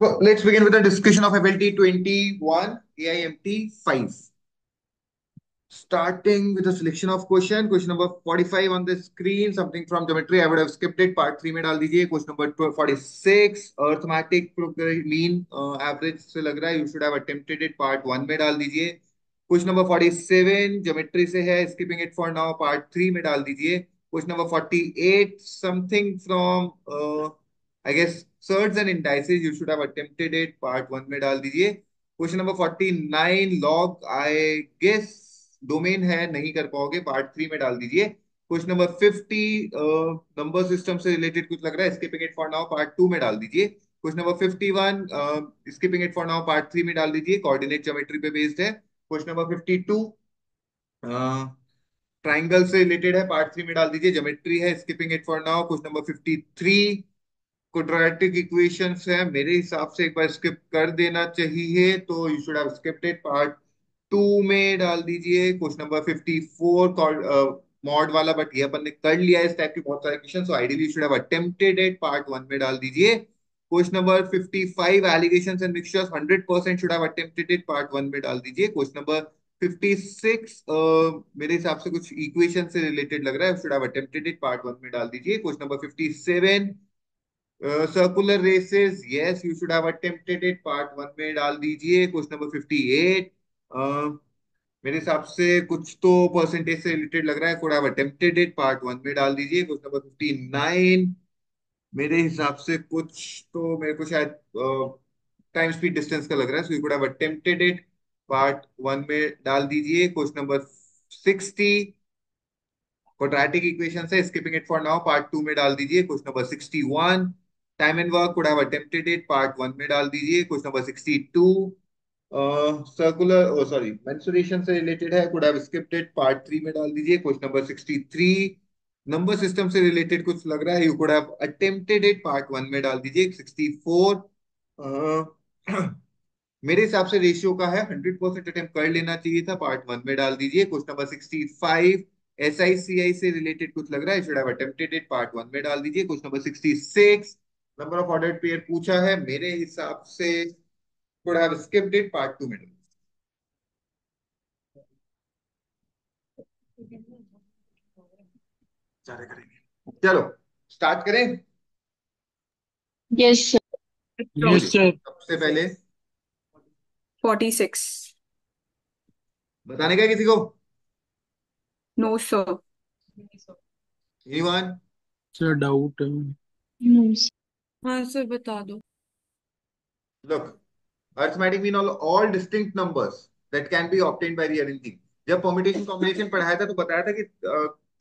So let's begin with the discussion of FLT 21 AIMT 5. Starting with a selection of question number 45 on the screen, something from geometry. I would have skipped it. Part 3 में डाल दीजिए. Question number 46, arithmetic mean average से लग रहा है. You should have attempted it. Part 1 में डाल दीजिए. Question number 47, geometry से है. Skipping it for now. Part 3 में डाल दीजिए. Question number 48, something from I guess surds and indices. You should have attempted it. Part 1 में डाल दीजिए. Question number 49, log I guess domain है, नहीं कर पाओगे, पार्ट 3 में डाल दीजिए. क्वेश्चन नंबर 50, नंबर सिस्टम से रिलेटेड कुछ लग रहा है, skipping it for now, part 2 में डाल दीजिए. Question number 51, skipping it for now, part 3 में डाल दीजिए, कोऑर्डिनेट ज्योमेट्री पे बेस्ड है. क्वेश्चन नंबर 52, ट्राइंगल से रिलेटेड है, पार्ट 3 में डाल दीजिए, ज्योमेट्री है, skipping it for now. Question number 53, quadratic equations है, मेरे हिसाब से एक बार स्किप कर देना चाहिए, तो you should have skipped it. Part 2 में डाल दीजिए. क्वेश्चन नंबर 54, मॉड वाला, बट ये अपन ने कर लिया है इस टाइप के बहुत सारे question, so ideally you should have attempted it. Part 1 में डाल दीजिए. Question number 55, allegations and mixtures, 100% should have attempted it. Part 1 में डाल दीजिए. क्वेश्चन नंबर 56, मेरे हिसाब से कुछ इक्वेशन से रिलेटेड लग रहा है, should have attempted it. Part 1 में डाल दीजिए. Question number 57, circular races, yes you should have attempted it. Part 1 में डाल दीजिए. क्वेश्चन नंबर 58, मेरे हिसाब से कुछ तो परसेंटेज से रिलेटेड लग रहा है, could have attempted it. Part 1 में डाल दीजिए. क्वेश्चन नंबर 59, मेरे हिसाब से कुछ तो मेरे को शायद टाइम स्पीड डिस्टेंस का लग रहा है, so you could have attempted it. Part 1 में डाल दीजिए. क्वेश्चन नंबर 60, क्वाड्रेटिक इक्वेशन है, skipping it for now, part 2 में डाल दीजिए. Question number 61, time and work, could have attempted it. Part 1 में डाल दीजिए. Question number 62, circular sorry mensuration से रिलेटेड है, could have skipped it. Part 3 में डाल दीजिए. क्वेश्चन नंबर 63, नंबर सिस्टम से रिलेटेड कुछ लग रहा है, you could have attempted it. Part 1 में डाल दीजिए. 64, मेरे हिसाब से रेशियो का है, 100% अटेम्प्ट कर लेना चाहिए था. पार्ट 1 में डाल दीजिए. Question number 65, S I C I से रिलेटेड कुछ लग रहा है, should have attempted it. Part 1 में डाल दीजिए. Question number 66, number of ordered pair पूछा है, मेरे हिसाब से could have skipped it. Part 2 में डाल दीजिए. करेंगे, चलो स्टार्ट करें. Yes sir. चलिए, यस सर। सबसे पहले 46। बताने का है किसी को? No sir. Anyone? Sir doubt है। No sir. हाँ सर बता दो। Look, arithmetic mean all distinct numbers that can be obtained by rearranging. जब परम्यूटेशन कॉम्बिनेशन पढ़ाया था तो बताया था कि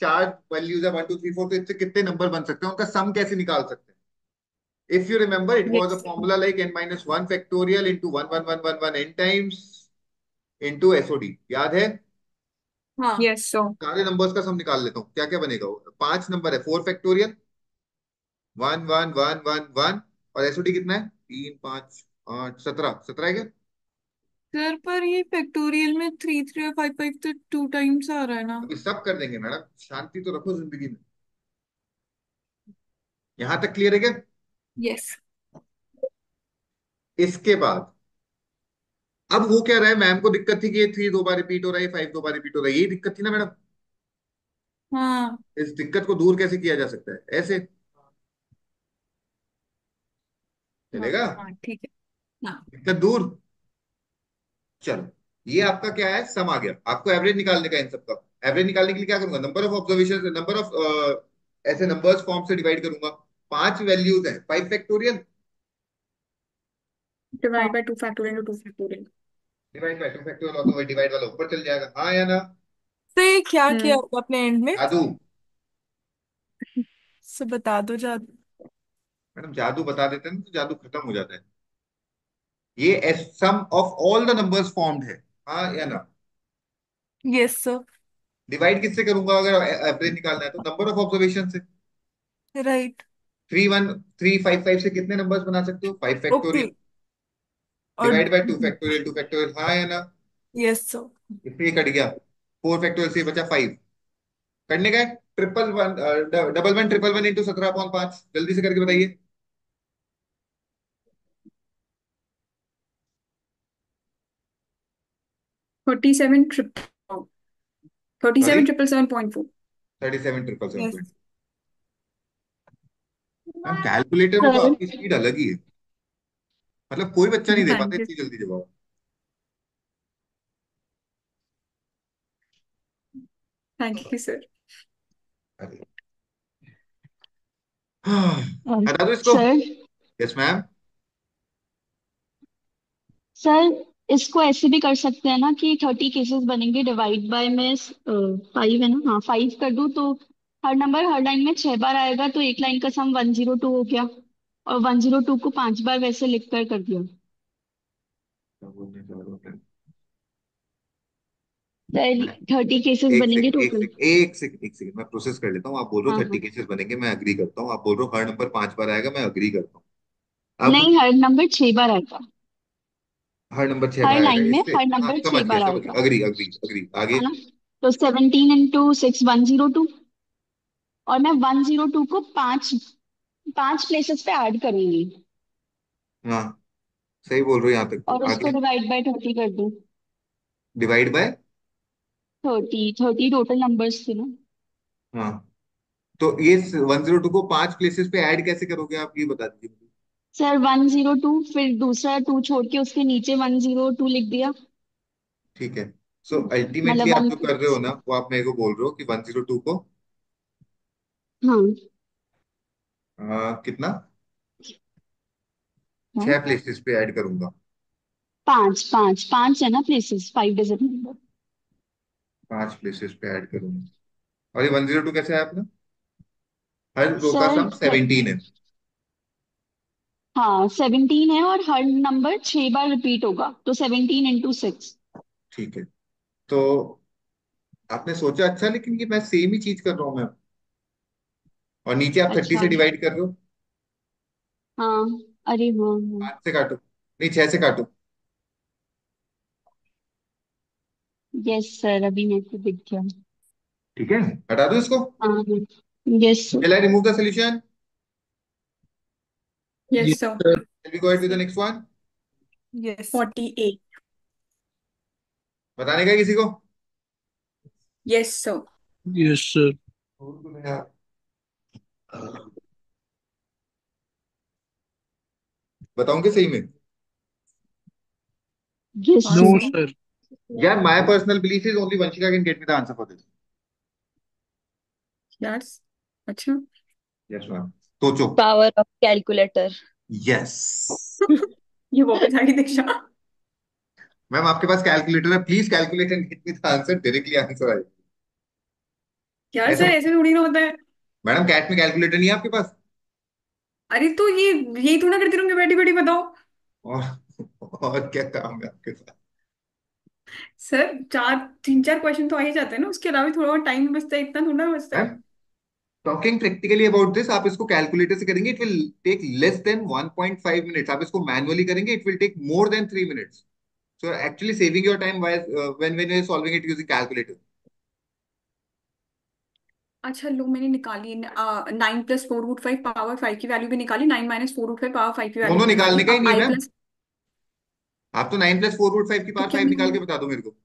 चार वैल्यूज है, 1 2 3 4, तो इससे कितने नंबर बन सकते हैं, उनका सम कैसे निकाल सकते हैं. If you remember, it was a yes. Formula like n minus 1 factorial into 1 1 1 1 1 n times into SOD, याद है? हाँ यस सर। सारे नंबर्स का सम निकाल लेता हूँ, क्या क्या बनेगा. वो 5 नंबर है, 4 फैक्टोरियल, 1 1 1 1 1, और SOD कितना है? 3 5 8 17, 17 है क्या? सर पर ये फैक्टोरियल में 3 3 और 5 5 तो 2 टाइम्स आ रहा है ना। अभी सब कर देंगे मैडम, शांति तो रखो जिंदगी में. यहां तक क्लियर है क्या? यस। इसके बाद अब वो कह रहा है, मैम को दिक्कत थी कि ये 3 दो बार रिपीट हो रहा है, 5 दो बार रिपीट हो रहा है, यही दिक्कत थी ना मैडम. हाँ। इस दिक्कत को दूर कैसे किया जा सकता है? ऐसे हाँ चलेगा? हाँ ठीक है। हाँ। दिक्कत दूर. चलो, ये आपका क्या है, सम आ गया. आपको एवरेज निकालने का इन सबका. एवरेज निकालने के लिए क्या करूंगा, number of observation, number of ऐसे नंबर्स फॉर्म से डिवाइड करूंगा. 5 वैल्यूज हैं, 5 factorial divide by 2 factorial 2 factorial. Divide by 2 factorial, और तो वही डिवाइड वाला ऊपर चल जाएगा, हाँ या ना? तो ये क्या किया होगा अपने एंड में? जादू. सो बता दो जादू। मैडम जादू बता देते हैं ना तो जादू खत्म हो जाता है. ये sum of all the numbers formed है, हाँ या ना? Yes sir. डिवाइड किससे करूंगा अगर एवरेज निकालना है? तो नंबर ऑफ ऑब्जर्वेशन से. राइट। 3 1 3 5 5 से कितने नंबर्स बना सकते हो? 5 ओके। फैक्टोरियल. और डिवाइड बाय 2 फैक्टोरियल, 2 फैक्टोरियल, हाँ या ना? Yes sir. इससे ये कट गया. 4 फैक्टोरियल से बचा 5. करने का है triple one, double one triple one into 17/5, जल्दी से करके बताइए. 37 triple thirty sorry, seven triple 7.4। 37 yes 777। Ma'am calculator में तो सर। आपकी स्पीड अलग ही है, मतलब कोई बच्चा नहीं दे पाता थैंक यू। इतनी जल्दी जवाब। Thank you sir. अरे हाँ, हटा दो इसको। Sir yes ma'am. सर इसको ऐसे भी कर सकते हैं ना कि 30 केसेस बनेंगे, डिवाइड बाय में 5 है ना, हाँ 5 कर दूं तो हर नंबर हर लाइन में 6 बार आएगा, तो एक लाइन का सम 102 हो गया, और 102 को 5 बार वैसे लिख कर दिया। क्या बोलने जा रहे हो? 30 केसेस एक बनेंगे सेकंड एक टोटल। सेकंड एक सेकंड एक सेकंड, मैं प्रोसेस कर लेता हूँ। आप बोल रहे हो हाँ 30 हाँ। केसेस बनेंगे, मैं अग्री करता हूँ। आप बोल रहे हो हर नंबर 5 बार आएगा, मैं अग्री करता हूँ। अब नहीं, हर नंबर 6 बार आएगा। हर नंबर 6 बार हर आएगा लाइन में इससे। हर हाँ नंबर समझ छह गया बार समझ आएगा, गया, अग्री अग्री अग्री, आगे। है ना। तो 17 × 6 102, और मैं 102 को पांच पांच प्लेसेस पे ऐड करूंगी, हाँ सही बोल रहे हो यहाँ तक तो, और उसको आगे। डिवाइड बाय 30 कर दूं। Divide by. 30 टोटल नंबर्स थे ना। हाँ, तो ये 102 को 5 प्लेसेस पे ऐड कैसे करोगे आप, ये बता दीजिए मुझे। सर 102, फिर दूसरा 2 छोड़ के उसके नीचे 102 लिख दिया। ठीक है। सो अल्टीमेटली मतलब आप वन। जो कर रहे हो ना, वो आप मेरे को बोल रहे हो कि 102 को हाँ। कितना, हाँ, 6 प्लेसेस पे ऐड करूंगा। पांच पांच पांच है ना प्लेसेस, 5 डिजिट नंबर। 5 प्लेसेस पे ऐड करूंगा। और ये 102 कैसे है आपने, हर रो का सर सम 17 है। हाँ 17 है, और हर नंबर 6 बार रिपीट होगा, तो 17 × 6। ठीक है। तो आपने सोचा अच्छा, लेकिन ये मैं सेम ही चीज कर रहा हूँ मैं, और नीचे आप 30 अच्छा। से डिवाइड कर रहे हो। हाँ। अरे हाँ हाँ। 5 से काटो, नहीं 6 से काटो। यस सर, अभी मेरे को दिख गया। ठीक है, हटा दो इसको। हाँ। Yes sir. Shall I remove the solution? Yes Yes, sir. sir. Shall we go ahead with the next one? Yes. 48। बताने का है किसी को? Yes sir. Yes, sir. और तो नहीं यार। बताऊं कि सही में? यस हाँ No, सर। सर। sir. यार my personal belief is only Vanshika can get me the answer for this. यार। अच्छा। Yes ma'am. सोचो। Power of calculator. Yes. ये वो भी सारी दीक्षा। मैम आपके पास कैलकुलेटर है, please calculate and get me the answer, directly answer आए। यार ऐसे सर ऐसे थोड़ी ना होता है। मैडम कैट में कैलकुलेटर नहीं है आपके पास? अरे तो ये यही थोड़ा करती रहूंगी बैठी बैठी, बताओ। और और क्या काम है आपके पास? सर चार 3 4 क्वेश्चन तो आ ही जाते हैं ना, उसके अलावा भी थोड़ा और टाइम बचता है, इतना थोड़ा बचता मैम है। टॉकिंग प्रैक्टिकली अबाउट दिस, आप इसको कैलकुलेटर से करेंगे it will take less than 1.5 minutes, आप इसको मैनुअली करेंगे it will take more than 3 minutes. So actually saving your time while when you're solving it using calculator. अच्छा लो, मैंने निकाली 9 + 4√5 पावर 5 की वैल्यू भी निकाली, 9 - 4√5 पावर 5 की वैल्यू दोनों भी निकालने निकाली, का ही अब नहीं है आई मैम। प्लस। आप तो 9 + 4√5 की तो पावर क्या 5 निकाल के निकालूं? बता दो मेरे को।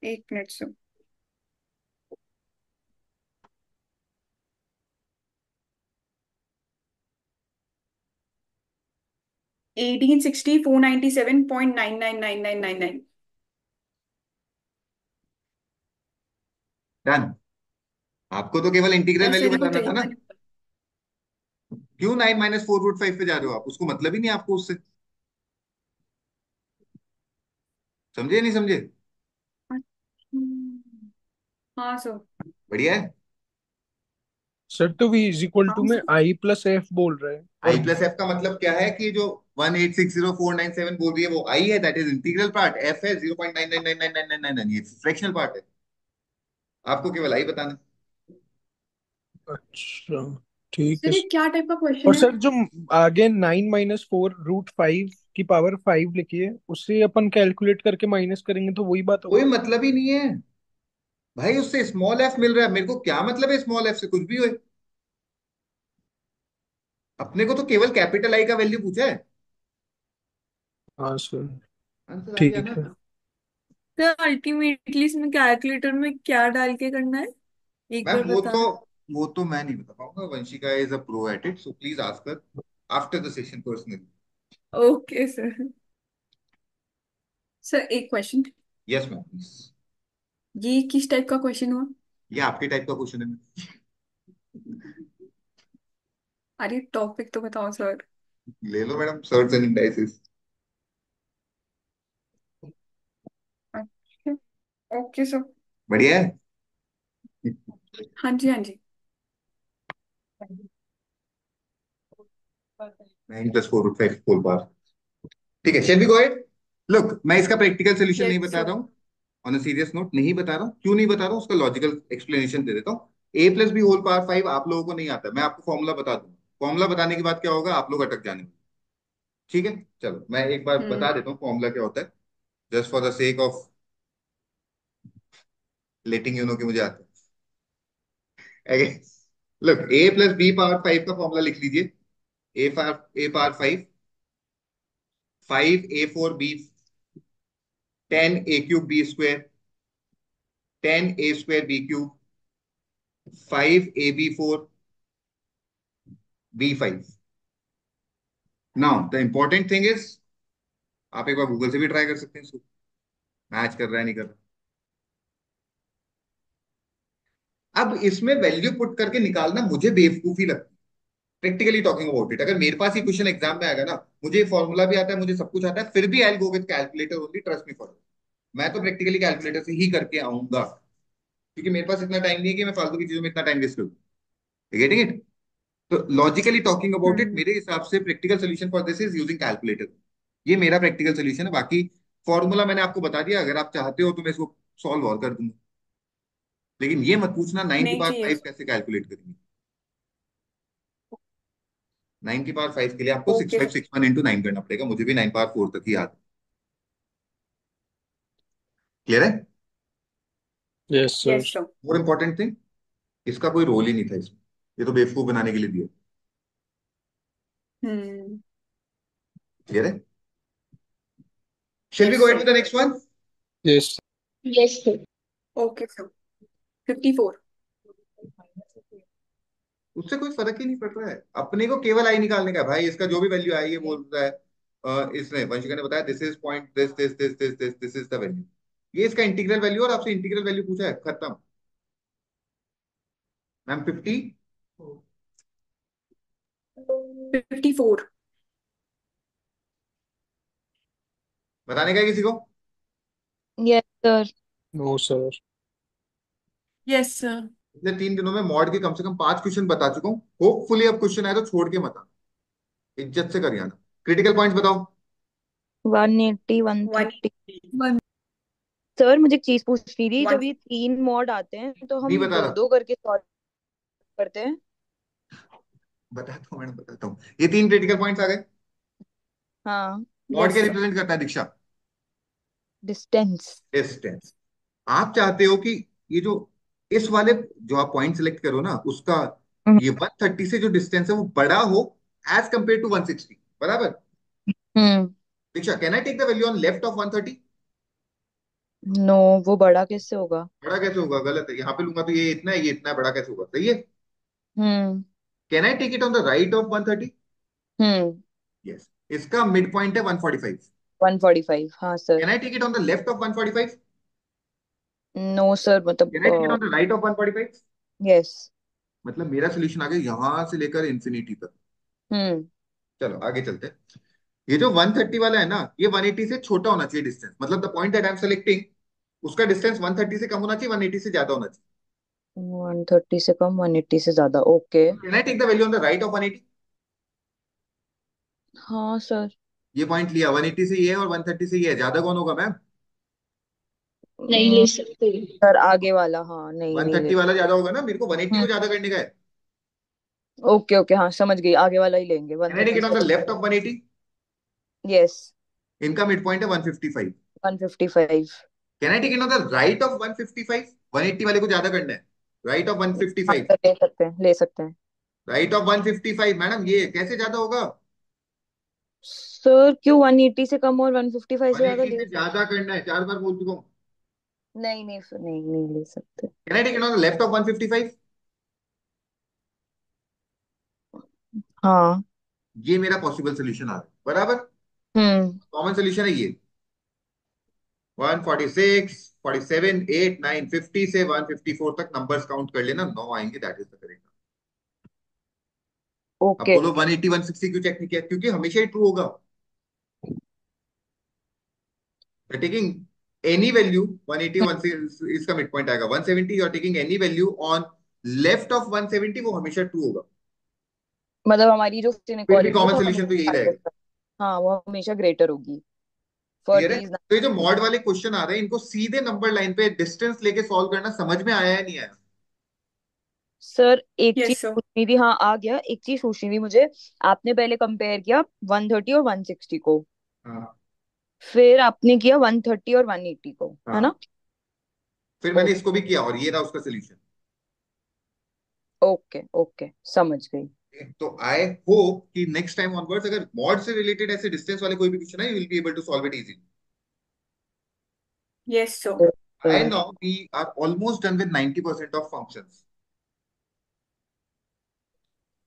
1 मिनट से। 1860 497.999999। डन। आपको तो केवल इंटीग्रल यस वैल्यू सर, ये कुछ बताना था चाहिए ना। था। क्यों 9 - 4√5 पे जा रहे हो आप, उसको मतलब ही नहीं आपको उससे। समझे नहीं समझे? हाँ सर। बढ़िया है। सर तो v इज इक्वल टू हाँ में सर। i प्लस एफ बोल रहे हैं, आई और प्लस एफ का मतलब क्या है कि जो 1860497 बोल रही है वो आई है, that is integral part, F है 0.999999, ये फ्रैक्शनल पार्ट है। आपको केवल आई बताना है। अच्छा ठीक है सर ये क्या टाइप का क्वेश्चन और है? सर जो आगे 9 - 4√5 की पावर 5 लिखी है, उससे अपन कैलकुलेट करके माइनस करेंगे तो वही बात कोई होगी। मतलब ही नहीं है भाई, उससे स्मॉल एफ मिल रहा है, मेरे को क्या मतलब है स्मॉल एफ से, कुछ भी हो। अपने को तो केवल कैपिटल आई का वैल्यू पूछा है। हाँ सर। आंसर आ गया ठीक ना। है। तो अल्टीमेटली इसमें कैलकुलेटर में क्या डाल के करना है, एक मैम बार बताना। वो तो मैं नहीं बता पाऊंगा, Vanshika is a pro at it, so please ask her after the session personally. Okay sir. Sir एक क्वेश्चन, यस मैम प्लीज। ये किस टाइप का क्वेश्चन हुआ? ये आपके टाइप का क्वेश्चन है। अरे टॉपिक तो बताओ सर। ले लो मैडम, सर्च एंड इंडाइसिस। अच्छा, ओके सर। बढ़िया है। हाँ जी हाँ जी। 9 + 4 √5 होल पावर। ठीक है, shall we go it. Look, मैं इसका प्रैक्टिकल सोल्यूशन नहीं यस बता सर। रहा हूँ। ऑन अ सीरियस नोट नहीं बता रहा हूँ, क्यों नहीं बता रहा हूँ उसका लॉजिकल एक्सप्लेनेशन दे देता हूँ। A + B होल पावर 5 आप लोगों को नहीं आता, मैं आपको फॉर्मूला बता दूँ। फॉर्मूला बताने के बाद क्या होगा, आप लोग अटक जाने। ठीक है, चलो मैं एक बार हम्म। बता देता हूँ फॉर्मूला क्या होता है, just for the sake of letting you know कि मुझे आता है। लुक, A + B पावर 5 का फॉर्मूला लिख लीजिए। A power 5, 5A4B, 10A³ B², 10A²B³, 5AB4B5। Now the important thing is, आप एक बार गूगल से भी ट्राई कर सकते हैं इसको, मैच कर रहा है नहीं कर रहा। अब इसमें वैल्यू पुट करके निकालना मुझे बेवकूफी लगती है, प्रैक्टिकली टॉकिंग अबाउट इट। अगर मेरे पास ही क्वेश्चन एग्जाम में आएगा ना, मुझे फॉर्मूला भी आता है, मुझे सब कुछ आता है, फिर भी I go with calculator only, trust me for. मैं तो प्रैक्टिकली कैलकुलेटर से ही करके आऊंगा, क्योंकि मेरे पास इतना टाइम नहीं है कि मैं फालतू की चीजों में इतना टाइम वेस्ट करूँ। Getting it? तो लॉजिकली टॉकिंग अबाउट इट, हम्म। मेरे हिसाब से practical solution for this is using calculator. ये मेरा प्रैक्टिकल सोल्यूशन है। बाकी फॉर्मूला मैंने आपको बता दिया, अगर आप चाहते हो तो मैं इसको सॉल्व और कर दूंगा। लेकिन ये मत पूछना नाइन की नहीं पावर चाहिए फाइव सर। कैसे कैलकुलेट करेंगे। 9 की पावर 5 के लिए आपको six okay five sir. Six one into nine करना पड़ेगा, मुझे भी 9 पावर 4 तक ही याद है। क्लियर है? Yes sir. Yes sir. More important thing, इसका कोई रोल ही नहीं था इसमें, ये तो बेवकूफ बनाने के लिए दिया। हम्म। क्लियर है? Shall we yes go sir. To the next one? Yes. Yes sir. Okay sir. 54। उससे कोई फर्क ही नहीं पड़ रहा है, अपने को केवल आई निकालने का है भाई। इसका जो भी वैल्यू आई है बोल रहा है, इसने वंशिका ने बताया, this is point this this this this this this is the value. ये इसका इंटीग्रल वैल्यू, और आपसे इंटीग्रल वैल्यू पूछा है, खत्म। मैम 50। 54। बताने का है किसी को? Yes sir. No sir. Yes sir. पिछले 3 दिनों में मॉड के कम से कम 5 क्वेश्चन बता चुका हूँ। होपफुली अब क्वेश्चन आए तो छोड़ के मत आना, इज्जत से कर आना। क्रिटिकल पॉइंट्स बताओ। 180, one one. Thirty one. Sir मुझे एक चीज पूछनी थी, वन। जब ये 3 मॉड आते हैं तो नहीं हम बता दो रहा, दो करके सॉल्व करते हैं? बताता हूँ मैडम, बताता हूँ। ये 3 क्रिटिकल पॉइंट्स आ गए। हाँ। मॉड यस क्या सर। रिप्रेजेंट करता है दीक्षा? डिस्टेंस। डिस्टेंस। आप चाहते हो कि ये जो इस वाले जो आप पॉइंट सिलेक्ट करो ना उसका, ये 130 से जो डिस्टेंस है वो बड़ा हो एज कंपेयर टू 160, बराबर? हम्म। Diksha, can I take the value on left of 130? No, वो बड़ा कैसे होगा? बड़ा कैसे होगा? गलत है, यहाँ पे लूंगा तो ये इतना है, ये इतना है, बड़ा कैसे होगा? सही है। हम्म। Can I take it on the right of 130? Hmm. Yes. इसका मिड पॉइंट है 145। 145, हाँ sir. Can I take it on the left of 145? No sir, can I take it मतलब on the right of 145? Yes. मतलब मेरा solution आ गया यहां से लेकर इंफिनिटी तक। हम्म। चलो आगे चलते हैं। ये जो 130 वाला है ना, ये 180 से छोटा होना चाहिए डिस्टेंस, मतलब the point that I am selecting, उसका डिस्टेंस 130 से कम होना चाहिए, 180 से ज्यादा होना चाहिए। 130 से कम, 180 से ज्यादा, okay. Can I take the value on the right of 180? हाँ सर। ये पॉइंट लिया, 180 से ये है और 130 से ये है, ज्यादा कौन होगा मैम? नहीं ले सकते। सर आगे वाला, हाँ, नहीं नहीं 130 ले। वाला ज्यादा होगा ना, मेरे को 180 हम्म। को ज्यादा करने का है। ओके ओके, हाँ समझ गई, आगे वाला ही लेंगे, can I take 130 it on से द कम। Left of 180? यस। इनका मिड पॉइंट है 155। 155। Can I take it on the right of 155? 180 वाले को ज्यादा करना है, राइट ऑफ हाँ 155। सर, ले सकते हैं, ले सकते हैं। राइट ऑफ 155 मैडम, ये कैसे ज्यादा होगा? सर क्यों 180 से कम और 155 से ज्यादा 180 ले से सकते? ज्यादा करना है, 4 बार बोल चुका हूँ। नहीं नहीं फिर नहीं नहीं ले सकते। Can I take it on the left of 155? हाँ। ये मेरा पॉसिबल सोल्यूशन आ रहा है, बराबर। हम्म। कॉमन सोल्यूशन है ये। 146, 47, 8, 9, 50 से 154 तक नंबर्स काउंट कर लेना, 9 आएंगे, दैट इज द करेक्ट। अब ओके। बोलो 180 160 क्यों चेक नहीं किया? क्योंकि हमेशा ही ट्रू होगा। टेकिंग एनी वैल्यू 180 इसका मिड पॉइंट आएगा। 170 और taking any value on left of 170 वो हमेशा ट्रू होगा। मतलब हमारी जो फिर भी इनइक्वालिटी है कॉमन वो सोल्यूशन तो यही रहेगा। हमेशा, हाँ वो हमेशा ग्रेटर होगी फॉर क्लियर है? दीज। तो ये जो मॉड वाले क्वेश्चन आ रहे हैं इनको सीधे नंबर लाइन पे डिस्टेंस लेके सॉल्व करना समझ में आया है नहीं आया? सर एक चीज यस सर। पूछनी थी, हाँ आ गया, एक चीज पूछनी थी मुझे। आपने पहले कंपेयर किया 130 और 160 को, हाँ फिर आपने किया 130 और 180 को, है हाँ। ना? फिर ओ, मैंने इसको भी किया और ये रहा उसका सोल्यूशन। ओके ओके समझ गई। तो आई होप कि नेक्स्ट टाइम ऑनवर्ड्स अगर मॉड से रिलेटेड ऐसे डिस्टेंस वाले कोई भी क्वेश्चन है, you will be able to solve it easily. Yes sir. I sir know we are almost done with 90% of functions.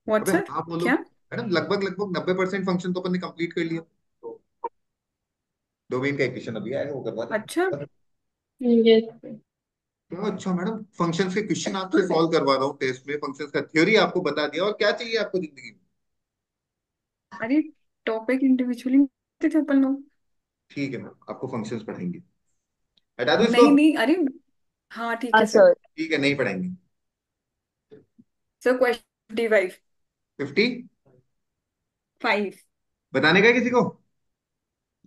What अबे सर? हाँ बोलो। क्या? मैडम लगभग लगभग 90% फंक्शन तो अपन ने कंप्लीट कर लिया। तो डोमेन का इक्वेशन अभी आएगा, वो करवा अच्छा। देंगे। यस। तो अच्छा मैडम, फंक्शंस के क्वेश्चन आपसे सॉल्व करवा रहा हूँ टेस्ट में, फंक्शंस का थ्योरी आपको बता दिया, और क्या चाहिए आपको जिंदगी में? अरे टॉपिक इंडिविजुअली थे अपन लोग। ठीक है मैम, आपको फंक्शंस पढ़ाएंगे। हटा दो इसको। नहीं नहीं, अरे हाँ ठीक हाँ है सर। सर। ठीक है, नहीं पढ़ाएंगे। Sir question 55। 50 5। बताने का है किसी को?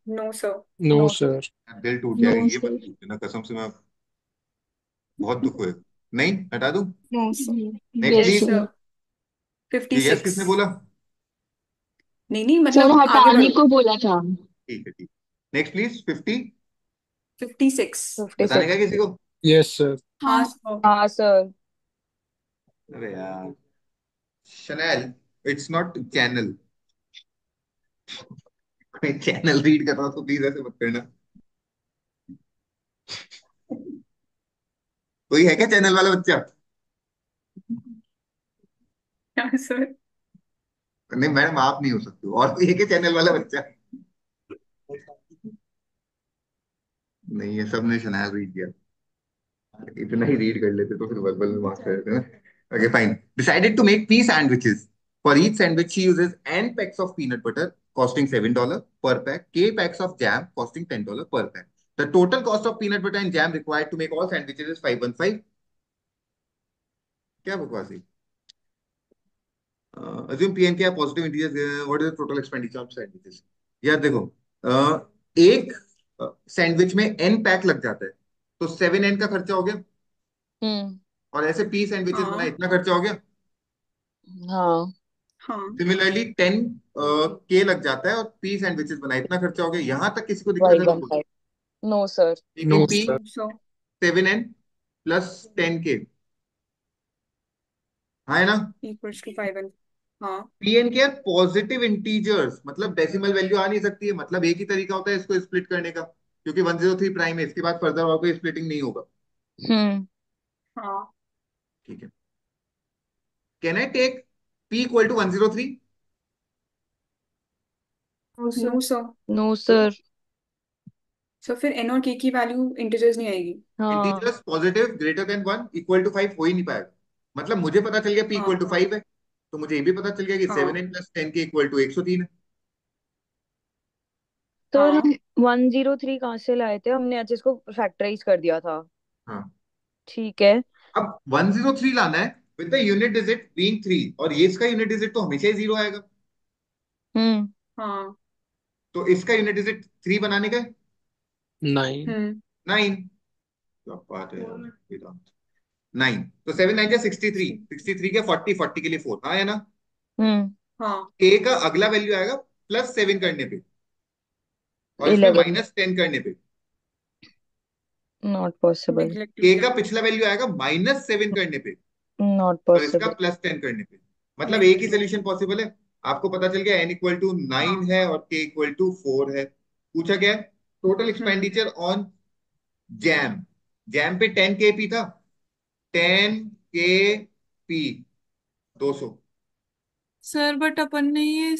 No sir. No no sir. Sir. दिल टूट नो जाएगा, ये मत सर। पूछना कसम से, मैं बहुत दुख हुए। नहीं, हटा दूं? No sir. Next yes yes please. Sir. Sir. ये यस 56। किसने बोला? नहीं नहीं, सर मतलब आगे हटाने बढ़ो। को बोला था। ठीक है, ठीक। Next please, 50। 56। बताने का 56। है किसी को? Yes sir. हाँ हाँ। सर। हाँ सर। अरे यार, शनैल, इट्स नॉट चैनल। कोई चैनल रीड कर रहा हो तो प्लीज ऐसे मत करना। कोई है क्या चैनल वाला बच्चा? हाँ सर। नहीं मैडम, आप नहीं हो सकते हो, और कोई है क्या चैनल वाला बच्चा? नहीं, ये सब ने शनैल रीड किया। इतना ही रीड कर लेते तो फिर वर्बल में मार्क्स कर देते ना। Okay fine. Decided to make P sandwiches. For each sandwich she uses n packs of peanut butter costing $7 per pack, k packs of jam costing $10 per pack. The total cost of peanut butter and jam required to make all sandwiches is 515। क्या बकवास है? assume p and k are positive integers, what is the total expenditure of sandwiches? यार देखो, एक sandwich में n pack लग जाता है, तो 7n का खर्चा हो गया। हम्म। और ऐसे पी सैंडविचेस बना, हाँ इतना खर्चा हो गया। हाँ। हाँ। सिमिलरली 10 के लग जाता है और पी सैंडविचेस बना, इतना खर्चा हो गया। यहां तक किसी को दिक्कत वाई है तो वन बोलो। फाइव। No sir. ठीक है, no P sir. So 7n plus 10k, हाँ है ना? इक्वल्स टू 5 एंड हाँ। P N K R positive integers, मतलब डेसिमल वैल्यू आ नहीं सकती है, मतलब एक ही तरीका होता है इसको स्प्लिट करने का, क्योंकि 103 प्राइम है, इसके बाद फर्दर और कोई स्प्लिटिंग नहीं होगा। हम्म। हाँ। ठीक है। Can I take p equal to 103? No sir. No sir. Sir फिर एन और के की वैल्यू इंटीजर्स नहीं आएगी। हाँ। Integers positive greater than 1 equal to 5 हो ही नहीं पाएगा। मतलब मुझे पता चल गया p इक्वल हाँ टू 5 है, तो मुझे ये भी पता चल गया कि हाँ 7n प्लस 10 के इक्वल टू 103 है। सर हम हाँ 103 कहाँ से लाए थे? हमने आज इसको फैक्टराइज कर दिया था। हाँ। ठीक है। अब 103 लाना है with the unit digit being 3, और ये इसका यूनिट डिजिट तो हमेशा ही 0 आएगा। हम्म। हाँ। तो इसका यूनिट डिजिट 3 बनाने का है। 9। 9। क्या बात है यार, वेदांत। 9, तो 7 9 जा 63, 63 के 40, 40 के लिए 4, हाँ है ना? हम्म। हाँ। k का अगला वैल्यू आएगा प्लस 7 करने पे, और इसमें 11। माइनस 10 करने पे। Not possible. नेग्लेक्ट k किया। का पिछला वैल्यू आएगा माइनस 7 करने पे, नॉट और इसका पॉसिबल। प्लस 10 करने पे। मतलब एक ही नेग्लेक्ट। सोल्यूशन पॉसिबल है। आपको पता चल गया n इक्वल टू 9 हाँ। है और k इक्वल टू 4 है। पूछा क्या है? Total hmm. Expenditure on jam. Jam पे 10 kp था, 10 kp, 200। सर बट अपन ने ये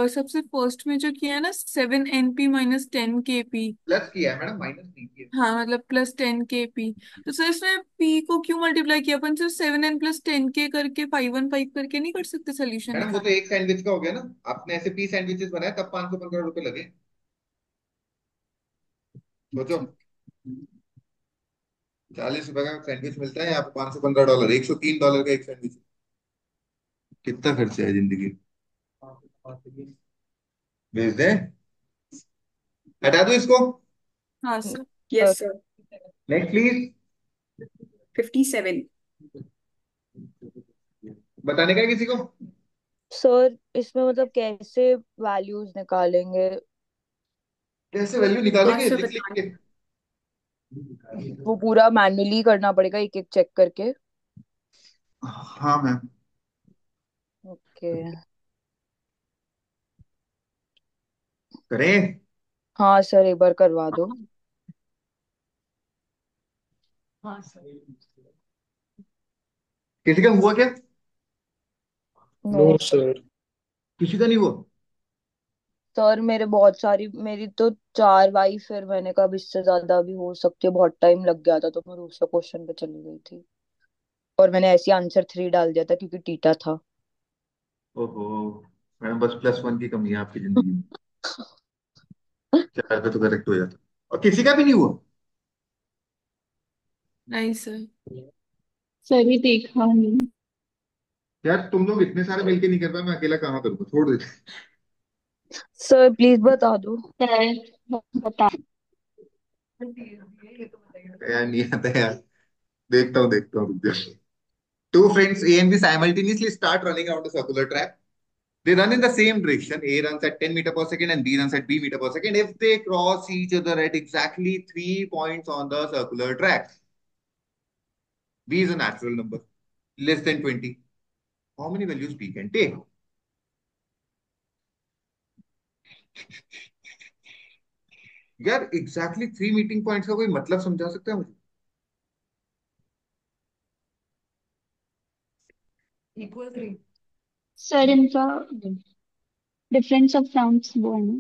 सबसे फर्स्ट में जो किया है ना, 7 NP - 10 KP। प्लस किया है मैडम, माइनस नहीं किया। हाँ मतलब +10 KP। तो सर इसमें P को क्यों मल्टीप्लाई किया? अपन सिर्फ 7n + 10K करके 515 करके नहीं कर सकते सोल्यूशन मैडम वो तो निकाल? एक सैंडविच का हो गया ना, आपने ऐसे 20 सैंडविचेस बनाए तब 515 रुपए लगे। सोचो, 40 रुपए का सैंडविच मिलता है यहाँ पे, $515, $103 का एक सैंडविच। कितना खर्चा है जिंदगी में। भेज दें, हटा दो इसको। हाँ sir. Yes sir. Next please. 57। बताने का है किसी को? सर इसमें मतलब कैसे वैल्यूज निकालेंगे? कैसे वैल्यू हाँ निकालोगे, सर लिख लिख बताएं। के। वो पूरा मैन्युअली करना पड़ेगा एक एक चेक करके? हाँ मैम। ओके। करें? हाँ सर, एक बार करवा दो। हाँ सर। किसी का हुआ क्या? नो। No sir. किसी का नहीं हुआ? सर मेरे बहुत सारी, मेरी तो 4 वाई, फिर मैंने कहा अब इससे ज्यादा भी हो सकती है, बहुत टाइम लग गया था तो मैं दूसरे क्वेश्चन पे चली गई थी। और मैंने ऐसे आंसर 3 डाल दिया था क्योंकि टीटा था। ओहो, मैडम बस +1 की कमी है आपकी जिंदगी में। 4 पे तो करेक्ट हो जाता। और किसी का भी नहीं हुआ? नहीं सर। सर ही देखा नहीं। यार तुम लोग इतने सारे मिलके नहीं कर पाए, मैं अकेला कहाँ करूँगा, छोड़ देते। सर प्लीज बता दो। सर बता। यार नहीं आता यार। देखता हूँ, रुक जाओ। Two friends A and B simultaneously start running around a circular track. They run in the same direction. A runs at 10 meter per second and B runs at B meter per second. If they cross each other at exactly 3 points on the circular track, B is a natural number, less than 20. How many values B can take? यार exactly 3 meeting points का कोई मतलब समझा सकता है मुझे? Sir इनका difference of sounds वो है ना।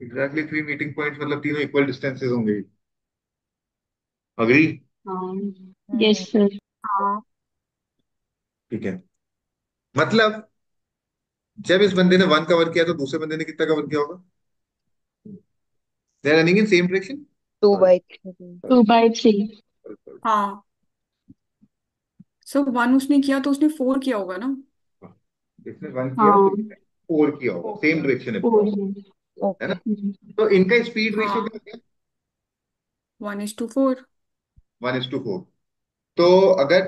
Exactly 3 meeting points मतलब तीनों equal distances होंगे। अग्री? हाँ। यस हम्म। सर। हाँ। ठीक है। मतलब जब इस बंदे ने 1 कवर किया तो दूसरे बंदे ने कितना कवर किया होगा? They are running in same direction. 2/3। 2/3। हाँ। सो 1 उसने किया तो उसने 4 किया होगा ना। इसने 1 किया तो हाँ। इसने 4 किया होगा, सेम डायरेक्शन है 4 पूरा, है। है ना? ओके। तो इनका स्पीड रेशियो हाँ। क्या हो गया? 1:4। 1:4। तो अगर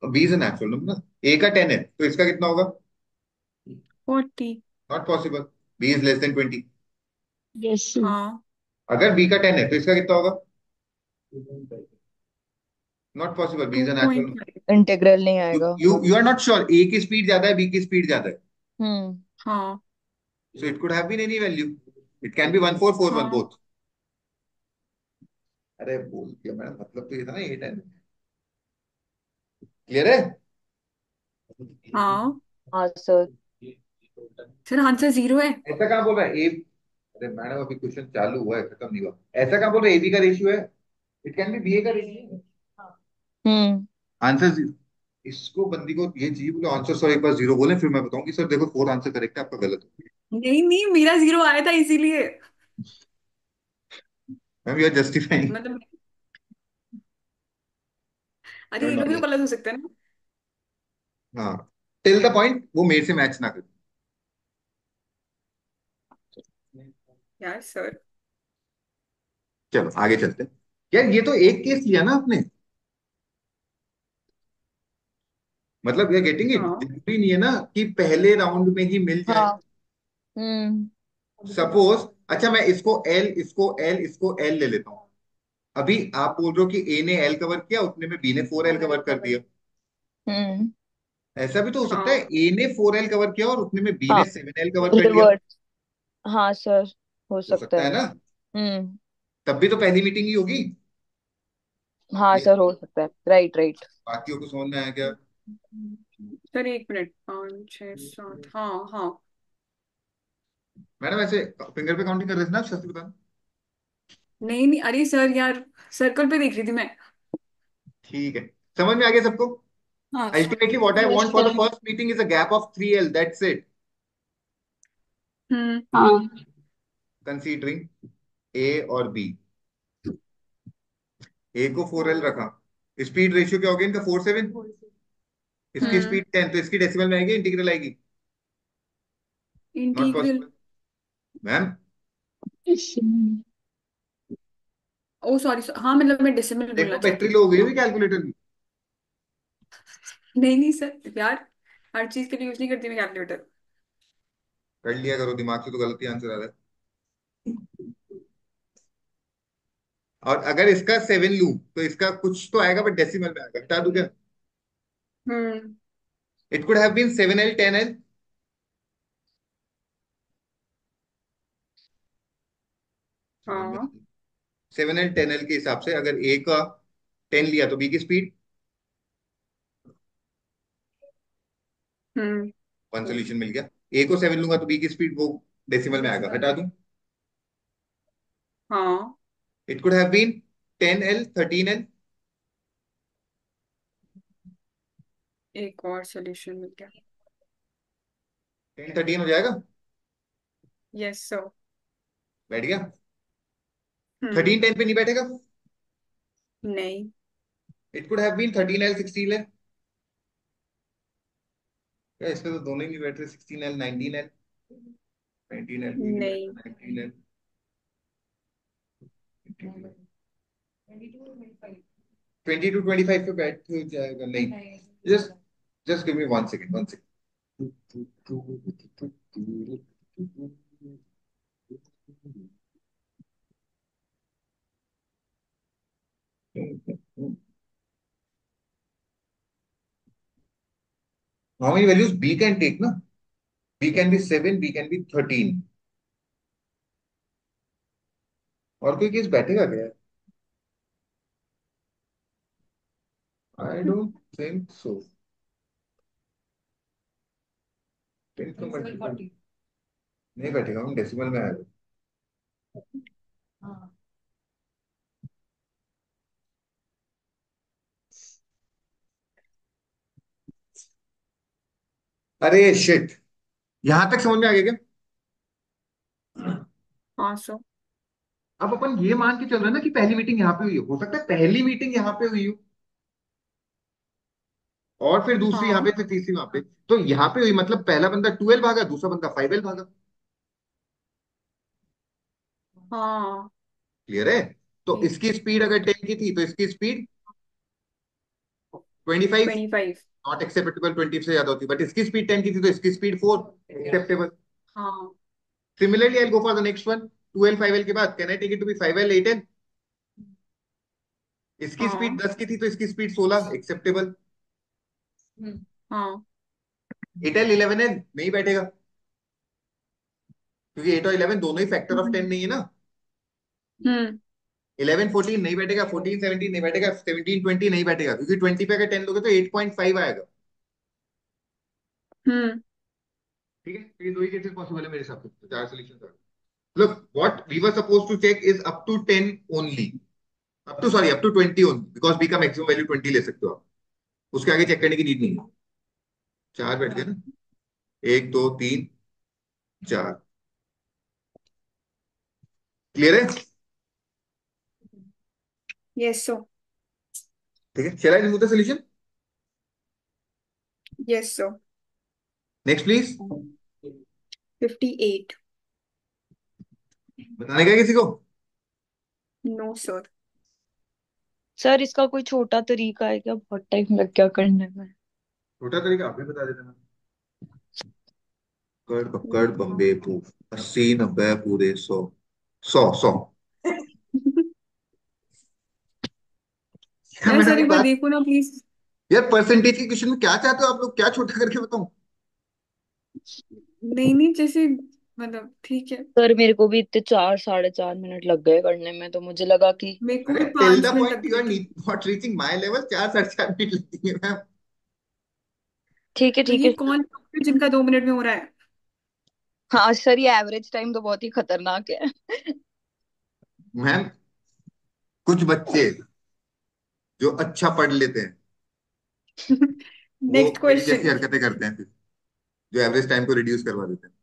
बी इज नेचुरल नंबर ना, ए का 10 है तो इसका कितना होगा? 40। Not possible, B is less than 20। Yes sir. हाँ। अगर बी का 10 है तो इसका कितना होगा? Not possible, B two is a natural point number. Five integral नहीं यू आएगा। You you are not sure a की स्पीड ज्यादा है, बी की स्पीड ज्यादा है। हम्म। हाँ। So it could have been any value, it can be 1441 हाँ। बोथ। अरे बोल दिया मैडम, मतलब तो ये था ना, 8 10। क्लियर है? हाँ। हाँ सर। सर आंसर 0 है। ऐसा कहाँ बोल रहा है ए? अरे मैडम अभी क्वेश्चन चालू हुआ है, खत्म नहीं हुआ। ऐसा कहाँ बोल रहे ए बी का रेशियो है? इट कैन बी बी ए का रेशियो। हम्म। Answer zero. इसको बंदी को ये चाहिए बोले आंसर सर एक बार 0 बोले फिर मैं बताऊंगी सर देखो 4 आंसर करेक्ट है, आपका गलत है। नहीं नहीं, मेरा 0 आया था इसीलिए। Ma'am you are justifying. मतलब अरे ये लोग भी तो गलत हो सकता है ना। हाँ, टिल द पॉइंट वो मेरे से मैच ना करे। यार सर। चलो आगे चलते हैं। यार ये तो एक केस लिया ना आपने, मतलब ये गेटिंग इट, हाँ। जरूरी नहीं है ना कि पहले राउंड में ही मिल जाए। हाँ। हम्म। सपोज, अच्छा मैं इसको एल ले लेता हूँ। अभी आप बोल रहे हो कि ए ने एल कवर किया, उतने में बी ने 4L कवर कर दिया। हम्म। ऐसा भी तो हो सकता है हाँ। ए ने 4L कवर किया और उतने में बी हाँ। ने 7L कवर कर लिया। रिवर्स। हाँ सर, हो हो सकता सकता है है। ना? हम्म। तब भी तो पहली मीटिंग ही होगी हाँ ये। सर, हो सकता है, राइट राइट। बाकियों को समझ में आया क्या? सर 1 मिनट, 5 6 7, हाँ हाँ। मैडम ऐसे फिंगर पे काउंटिंग कर रहे थे ना आप, सच बताना। नहीं नहीं, अरे सर यार, सर्कल पे देख रही थी मैं। ठीक है, समझ में आ गया सबको? हाँ sir. Ultimately what I yes want for the sir. First meeting is a gap of 3L, that's it. हम्म। हाँ। कंसीडरिंग ए और बी। ए को 4L रखा, स्पीड रेशियो क्या हो गया इनका? 4:7। इसकी हम्म। स्पीड 10, तो इसकी डेसिमल में आएगी, इंटीग्रल आएगी? Not integral. Possible ma'am. Oh sorry, हाँ मतलब मैं डेसिमल देखो बोलना बैटरी चाहती लो थी। हो गई होगी कैलकुलेटर की। नहीं नहीं सर यार, हर चीज के लिए यूज नहीं करती मैं कैलकुलेटर। कर लिया करो, दिमाग से तो गलत ही आंसर आ रहा है। और अगर इसका 7 लूं तो इसका कुछ तो आएगा, बट डेसिमल में आएगा, बता दूं क्या? Hmm. It could have been 7L 10L। समझ में? हाँ। 7L 10L के हिसाब से अगर ए का 10 लिया तो बी की स्पीड। हम्म। वन सोल्यूशन मिल गया। ए को 7 लूंगा तो बी की स्पीड वो डेसिमल में आएगा, हटा दूं। हाँ। It could have been 10L 13L। एक और सोल्यूशन मिल गया। 10 13 हो जाएगा। Yes sir. बैठ गया। हम्म। 13 10 पे नहीं बैठेगा। नहीं। It could have been 13L 16L। क्या इसमें तो दोनों ही नहीं बैठ रहे? 16L 19L। 19L भी नहीं नहीं। बैठा, 19L। 20 to 25 पे बैठ जाएगा? नहीं। Just just give me 1 second, 1 second. How many values B can take ना? B can be 7, B can be 13। और कोई केस बैठेगा क्या? I don't think so. 10 तो नहीं बैठेगा, हम डेसिमल में आएगा। अरे शिट, यहां तक समझ में आ गया क्या? हाँ सर। अब अपन ये मान के चल रहे हैं ना कि पहली मीटिंग यहाँ पे हुई हो सकता है पहली मीटिंग यहाँ पे हुई हो, और फिर दूसरी यहाँ पे, हाँ फिर तीसरी वहां पे। तो यहाँ पे हुई मतलब पहला बंदा 12 भागा, दूसरा बंदा 5L भागा। हाँ। क्लियर है? तो इसकी स्पीड अगर 10 की थी तो इसकी स्पीड 25। 25। नॉट एक्सेप्टेबल 20 से ज्यादा होती, बट इसकी स्पीड 10 की थी तो इसकी स्पीड 4 एक्सेप्टेबल। हाँ। Similarly I go for the next one. 12 5L के बाद can I take it to be 5L 8L। इसकी स्पीड हाँ। 10 की थी तो इसकी स्पीड 16 एक्सेप्टेबल। हाँ। 8L 11L नहीं बैठेगा, क्योंकि 8 और 11 दोनों ही फैक्टर ऑफ 10 नहीं है ना। हम्म। 11 14 नहीं बैठेगा, 14 17 नहीं बैठेगा, 17 20 नहीं बैठेगा, क्योंकि 20 पे अगर 10 लोगे तो 8.5 आएगा। हम्म। ठीक है, तो ये दो ही केसेस पॉसिबल है मेरे हिसाब से, तो चार सॉल्यूशंस आ गए। Look, what we were supposed to check is up to 10 only. Up to 20 only, because b का मैक्सिमम वैल्यू 20 ले सकते हो आप। उसके आगे चेक करने की नीड नहीं है। चार बैठ गए ना? एक दो तीन चार। क्लियर है? Yes sir. ठीक है, shall I remove the solution? Yes sir. Next please. 58। बताने का किसी को? No sir. सर इसका कोई छोटा तरीका है क्या? बहुत टाइम लग गया करने में। छोटा तरीका आप भी बता देते ना। कड़ पकड़ बम्बे पू, 80 90 पूरे 100, 100 100। क्या यार मैडम सर ये एक बार बात? देखो ना प्लीज। यार परसेंटेज के क्वेश्चन में क्या चाहते हो आप लोग? क्या छोटा करके बताऊं? नहीं नहीं, जैसे मतलब ठीक है। सर मेरे को भी इतने 4 साढ़े 4 मिनट लग गए करने में, तो मुझे लगा कि मेरे को अरे भी टिल द 5 मिनट लग पॉइंट यू गए आर थे। नॉट रीचिंग माय लेवल, 4 साढ़े 4 मिनट लगेंगे मैम। ठीक है तो ठीक ये है। कौन जिनका 2 मिनट में हो रहा है? हाँ सर, ये एवरेज टाइम तो बहुत ही खतरनाक है। मैम कुछ बच्चे जो अच्छा पढ़ लेते हैं वो नेक्स्ट मेरी जैसी क्वेश्चन। हरकतें करते हैं फिर, जो एवरेज टाइम को रिड्यूस करवा देते हैं।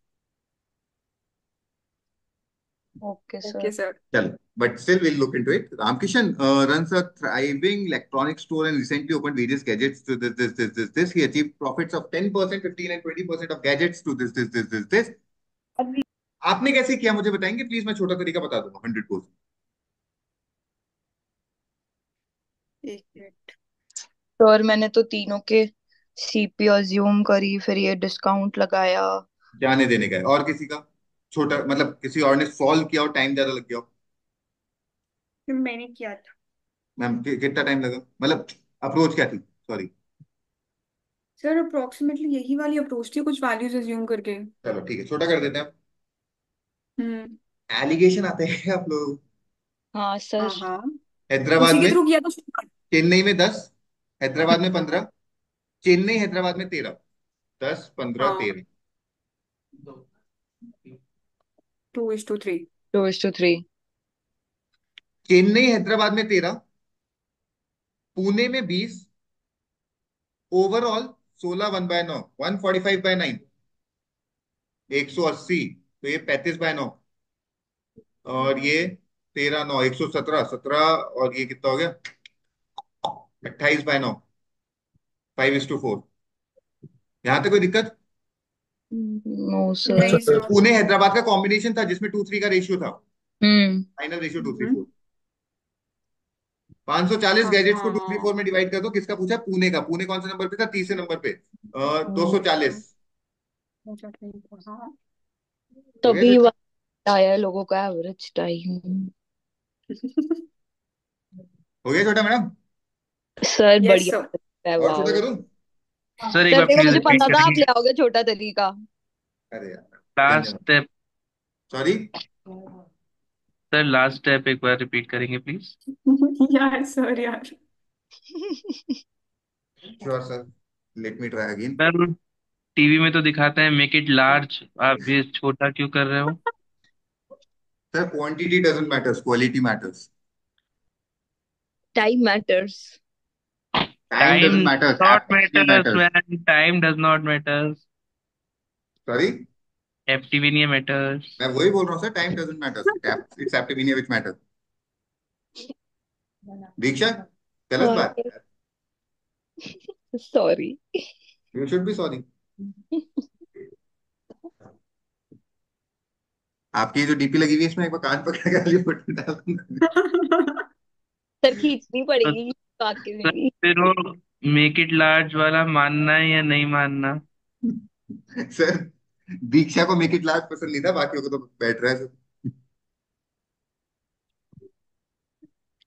Okay okay sir. सर। चलो, but still we'll look into it. Ramkishan runs a thriving electronics store and recently opened various gadgets to this. He achieved profits of 10%, 15 and 20% of gadgets to this. आपने कैसे किया मुझे बताएंगे please? मैं छोटा तरीका बता दूंगा 100%। एक मिनट। सर मैंने तो तीनों के सीपी अज्यूम करी, फिर ये डिस्काउंट लगाया। जाने देने का है। और किसी का छोटा, मतलब किसी और ने सॉल्व किया और टाइम ज्यादा लग गया हो? फिर मैंने किया था। मैम कितना टाइम लगा, मतलब अप्रोच क्या थी? सॉरी। सर अप्रोक्सीमेटली यही वाली अप्रोच थी, कुछ वैल्यूज अज्यूम करके। चलो ठीक है, छोटा कर देते हैं। हम्म। एलिगेशन आते हैं आप लोग। हाँ सर। हाँ हाँ। हैदराबाद उसी के में, थ्रू किया था। चेन्नई में 10, हैदराबाद में 15, चेन्नई हैदराबाद में 13, 10 15 हाँ। 13। 2:3। 2:3। चेन्नई हैदराबाद में 13, पुणे में 20, ओवरऑल 16 1/9, 145/9, 180। तो ये 35/9, और ये 13 9, 117, 17, और ये कितना हो गया? 28/9, 5:4। यहां तक कोई दिक्कत? No sir. नहीं सर सर। पुणे हैदराबाद का कॉम्बिनेशन था जिसमें 2:3 का रेशियो था, हम्म। फाइनल रेशियो 2:3 हम्म। 4। 540 हाँ गैजेट्स को 2:3 4 हाँ। में डिवाइड कर दो। किसका पूछा? पुणे का। पुणे कौन से नंबर पे था? तीसरे नंबर पे। हाँ। 240। अच्छा, ठीक है, हाँ। हो गया तभी चर्चा? आया है लोगों का एवरेज टाइम। हो गया छोटा मैडम? सर यस बढ़िया सर। है, और छोटा वाह। करूं? सर एक सर बार देखो, प्लीज मुझे रिपीट पता था आप करेंगे? ले आओगे छोटा तरीका। अरे यार, लास्ट धन्यवाद। Step. Sorry. Sir last step एक बार रिपीट करेंगे प्लीज? यार सर यार। Sure sir, let me try again. Sir TV में तो दिखाते हैं मेक इट लार्ज, आप ये छोटा क्यों कर रहे हो? Sir quantity doesn't matters, quality matters. Time matters. Time time doesn't matters, not FTV matters matters. Man, time does not matters. Sorry. FTV नहीं मैटर्स। मैं वही बोल रहा हूँ sir, time doesn't matters, it's एप्टिविनिया विच मैटर। दीक्षा, गलत हाँ बात है। Sorry. You should be sorry. आपकी जो डीपी लगी हुई है इसमें एक बार कान पकड़ के वाली फोटो डाल दूंगा। सर खींचनी तो पड़ेगी आके सर मेरी। फिर वो मेक इट लार्ज वाला मानना है या नहीं मानना? सर दीक्षा को मेक इट लार्ज पसंद नहीं था, बाकियों को तो बैठ रहा है सर।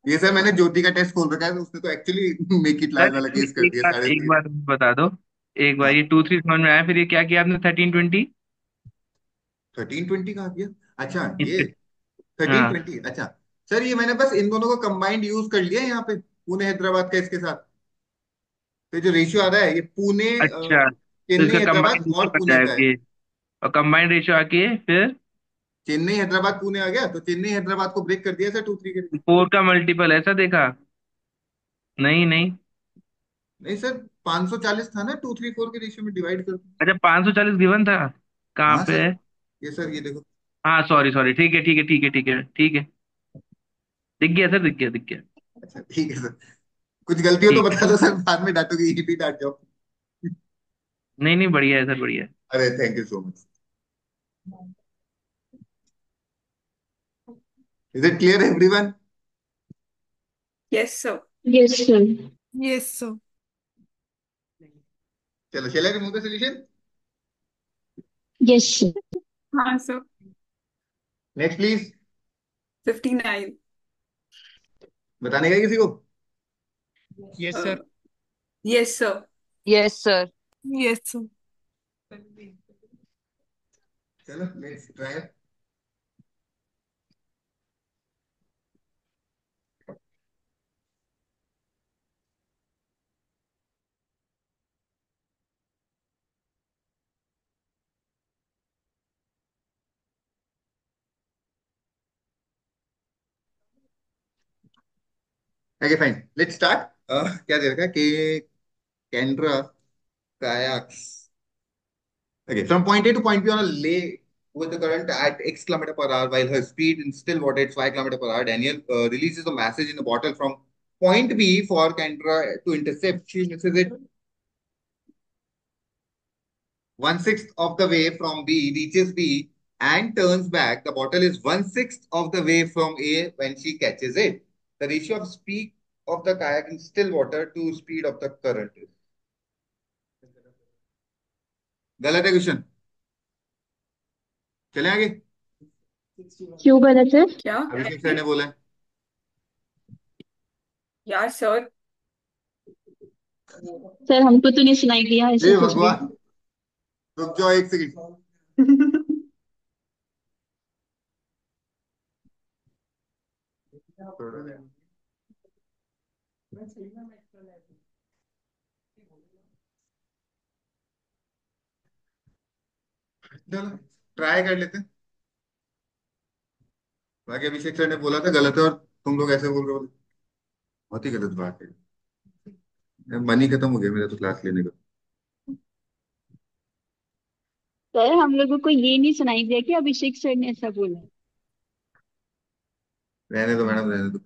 ये सर मैंने ज्योति का टेस्ट खोल रखा है, तो उसने तो actually make it large sir वाला केस कर दिया, साढ़े एक तीन बात बता दो। एक बार हाँ। ये 2 3 समझ में आया, फिर ये क्या किया आपने 13 20? 13 20 कहा किया? अच्छा ये इसके। हाँ। 13 20, अच्छा। सर ये मैंने बस इन दोनों को कंबाइंड यूज कर लिया है यहाँ पे, पुणे हैदराबाद का इसके साथ। तो ये जो रेशियो आ रहा है ये पुणे अच्छा तो चेन्नई इसका हैदराबाद कंबाइंड और रेशियो बन पुणे का जाएगा है। ये। और कंबाइंड रेशियो आके फिर चेन्नई हैदराबाद पुणे आ गया, तो चेन्नई हैदराबाद को ब्रेक कर दिया सर 2 3 के। 4 का मल्टीपल ऐसा देखा? नहीं नहीं। नहीं सर, 540 था ना, 2 3 4 के रेशियो में डिवाइड कर। अच्छा 540 गिवन था? कहाँ हाँ पे सर, है? ये सर ये देखो। हाँ सॉरी सॉरी, ठीक है ठीक है ठीक है ठीक है ठीक है। दिख गया सर, दिख गया दिख गया। अच्छा ठीक है सर, कुछ गलती हो तो ठीक है। बता दो सर, बाद में डांटोगे, यही भी डांट जाओ। नहीं नहीं, बढ़िया है सर, बढ़िया है। अरे thank you so much. Is it clear everyone? Yes sir. Yes sir. Yes sir. चलो, shall I remove the solution? Yes sir. हाँ सर। Next please. 59। बताने का है किसी को? Yes sir. Yes sir. Yes sir. Yes sir. चलो let's try. Okay fine, let's start. क्या दे रखा है कि कैंड्रा kayaks, okay, from point A to point B on a lake with the current at X kilometer per hour, while her speed in still water is 5 kilometer per hour. Daniel releases a message in a bottle from point B for Kendra to intercept. She misses it 1/6 of the way from B, reaches B, and turns back. The bottle is 1/6 of the way from A when she catches it. The ratio of speed of the kayak in still water to speed of the current is. गलत है question. चले आगे। क्यों गलत है? क्या? अभिषेक sir ने बोला है। यार सर। सर हमको तो नहीं सुनाई दिया ऐसा हे कुछ भी। भगवान, रुक जाओ एक सेकंड। चलो ट्राई कर लेते हैं। बाकी अभिषेक सर ने बोला था गलत है और तुम लोग ऐसे बोल रहे हो, बहुत ही गलत बात है। मन ही खत्म हो गया मेरा तो क्लास लेने का। सर हम लोगों को ये नहीं सुनाई दिया कि अभिषेक सर ने ऐसा बोला। रहने दो मैडम, रहने दो,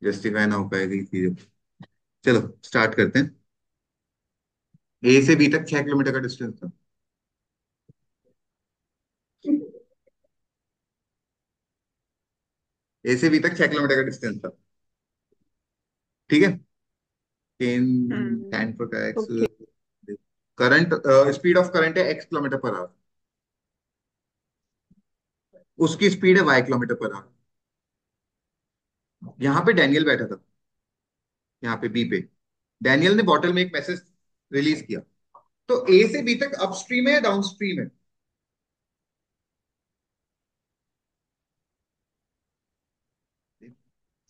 जस्टिफाई ना हो पाएगी चीजें। चलो स्टार्ट करते हैं। ए से बी तक 6 किलोमीटर का डिस्टेंस था। ए से बी तक 6 किलोमीटर का डिस्टेंस था, ठीक है। टेन हम्म। 10 पर का x, okay. Current, speed of current है x किलोमीटर पर आवर, उसकी स्पीड है y किलोमीटर पर आवर। यहाँ पे डैनियल बैठा था, यहाँ पे बी पे डैनियल ने बॉटल में एक मैसेज रिलीज किया। तो ए से बी तक अपस्ट्रीम है या डाउनस्ट्रीम है?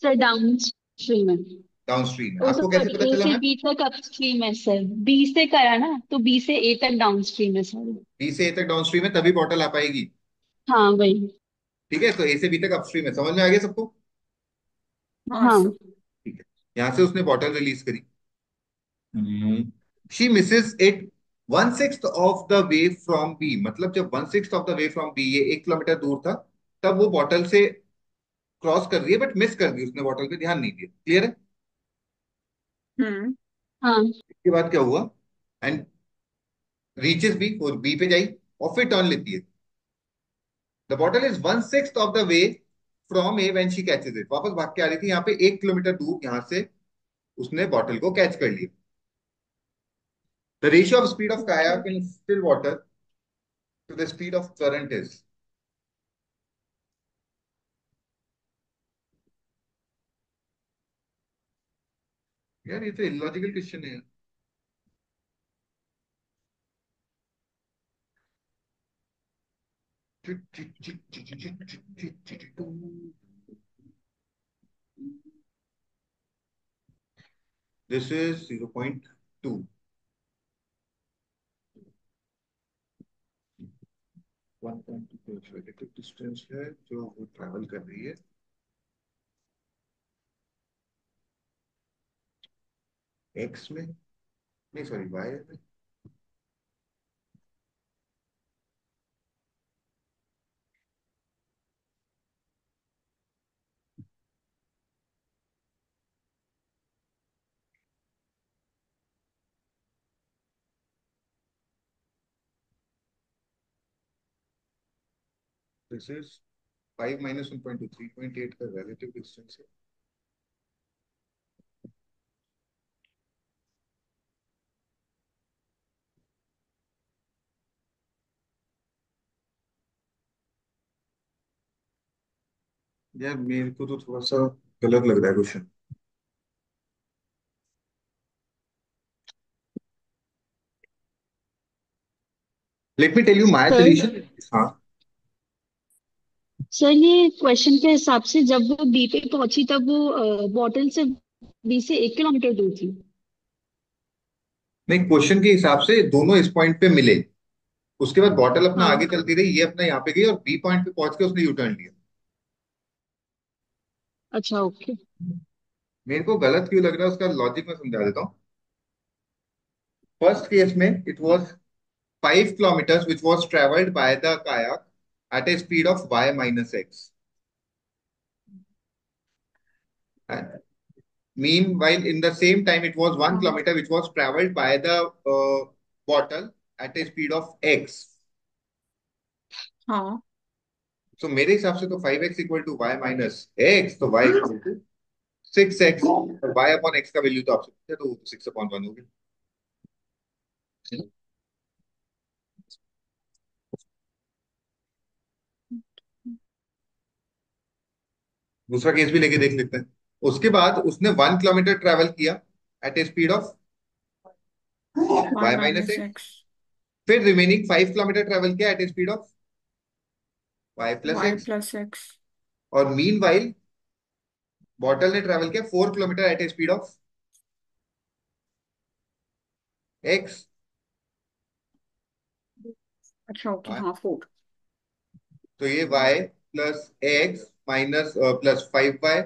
सर डाउन स्ट्रीम है। डाउनस्ट्रीम है, ओ आपको कैसे सॉरी, पता ए चला से मैम? बी तक अपस्ट्रीम है सर। बी से करा ना तो बी से ए तक डाउनस्ट्रीम है सर। बी से ए तक डाउनस्ट्रीम है तभी बॉटल आ पाएगी। हाँ वही। ठीक है, तो ए से बी तक अपस्ट्रीम है, समझ में आ गया सबको? हाँ हाँ। सर। ठीक है, यहां से उसने बॉटल रिलीज करी। She misses it 1/6 of the way from B, मतलब जब 1/6 of the way from B, ये 1 किलोमीटर दूर था, तब वो बॉटल से क्रॉस कर रही है बट मिस कर दी, उसने बॉटल पे ध्यान नहीं दिया। क्लियर है? हम्म। हाँ। इसके बाद क्या हुआ? एंड रीचेस बी, और बी पे जाई और फिर टर्न लेती है। The bottle is 1/6 of the way from A when she catches it, वापस भाग के आ रही थी, यहाँ पे 1 किलोमीटर दूर यहाँ से उसने बॉटल को कैच कर लिया। The ratio of speed of okay. Kayak in still water to the speed of current is. यार ये तो इलॉजिकल क्वेश्चन है। दिस इज 0.2, 1.2 रिलेटिव डिस्टेंस है जो वो ट्रैवल कर रही है एक्स में, नहीं सॉरी वाई में। दिस इज 5 माइनस 1.2, 3.8 का रिलेटिव डिस्टेंस है। यार मेरे को तो थोड़ा सा गलत लग रहा है question. Let me tell you my sir solution. हाँ, सर ये क्वेश्चन के हिसाब से जब वो बी पे पहुंची तब वो बॉटल से बी से 1 किलोमीटर दूर थी। नहीं, क्वेश्चन के हिसाब से दोनों इस पॉइंट पे मिले, उसके बाद बॉटल अपना आगे हाँ। चलती रही, ये अपना यहाँ पे गई और बी पॉइंट पे पहुंच के उसने यू टर्न लिया। अच्छा ओके। मेरे को गलत क्यों लग रहा है उसका लॉजिक मैं समझा देता हूँ। फर्स्ट केस में it was 5 kilometers which was traveled by the kayak at a speed of y minus x. And meanwhile, in the same time, it was one हाँ kilometer which was traveled by the bottle at a speed of x. हाँ। So मेरे हिसाब से तो 5x equal to y minus X, तो y equal to 6x, और y upon x का value तो आपसे पूछा, तो 6/1 हो गया। दूसरा केस भी लेके देख लेते हैं। उसके बाद उसने 1 किलोमीटर ट्रेवल किया at a speed of Y y minus minus X. X. फिर रिमेनिंग 5 किलोमीटर ट्रेवल किया at a speed of y plus Y X. Plus X. और मीन वाइल बॉटल ने ट्रेवल किया 4 kilometre at a speed of X. अच्छा okay, हाँ 4। तो ये y plus X minus plus 5y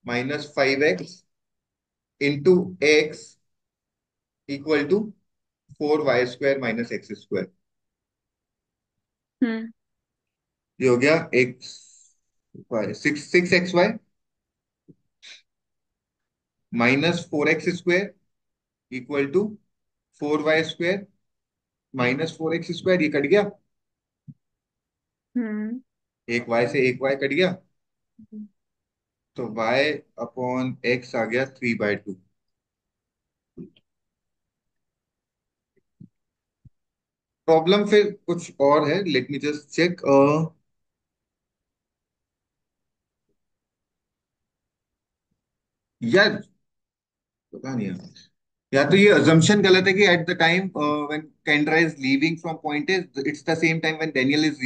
minus 5x into X equal to 4y² minus x²। हम्म। ये हो गया X Y 6x minus 4x² equal to 4y² minus 4x²। ये cut गया, हम्म। एक y से एक y कट गया, तो y अपॉन एक्स आ गया 3/2। प्रॉब्लम फिर कुछ और है, लेट मी जस्ट चेक। यार पता नहीं यार, या तो ये अजम्पशन गलत है कि at the time when Kendra is leaving from point A, it's the same time when Daniel is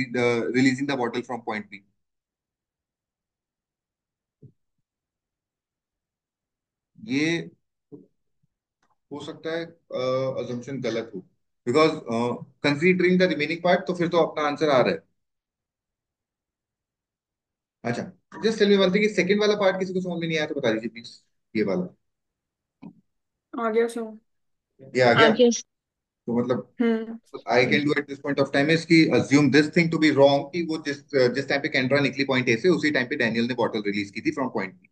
releasing the bottle from point B. ये हो सकता है अजम्पशन गलत हो, because considering the remaining part, तो फिर तो अपना आंसर आ रहा है। अच्छा, just tell me one thing, second वाला पार्ट किसी को समझ में नहीं आया तो बता दीजिए प्लीज। ये वाला, आ गया सब। ये आ गया। आगे। तो मतलब hmm. I can do at this point of time is कि assume this thing to be wrong, कि वो जिस जिस टाइम पे कैंड्रा निकली पॉइंट ए से, उसी टाइम पे डैनियल ने बॉटल रिलीज की थी फ्रॉम पॉइंट बी।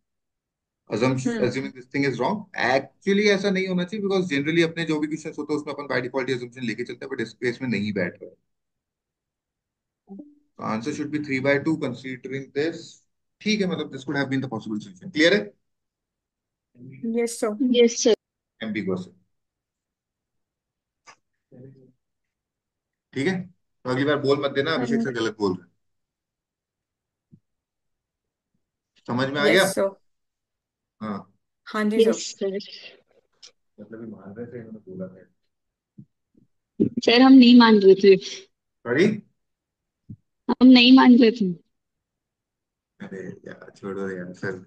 हम्म। assuming this thing is wrong, actually ऐसा नहीं होना चाहिए, बिकॉज जनरली अपने जो भी क्वेश्चन होते हैं उसमें अपन बाय डिफॉल्ट assumption लेके चलते हैं, बट इस केस में नहीं बैठ रहा है। तो answer should be 3/2 considering this. ठीक है, मतलब this could have been the possible solution. Clear है? Yes sir. Yes sir. Ambiguous. ठीक है, तो अगली बार बोल मत देना अभिषेक से गलत बोल रहे। समझ में आ यस गया? सर। हाँ, हाँ जी यस सर। सर। मतलब ये मान रहे थे, इन्होंने बोला था। सर हम नहीं मान रहे थे। सॉरी। हम नहीं मान रहे थे। अरे यार छोड़ो यार सर,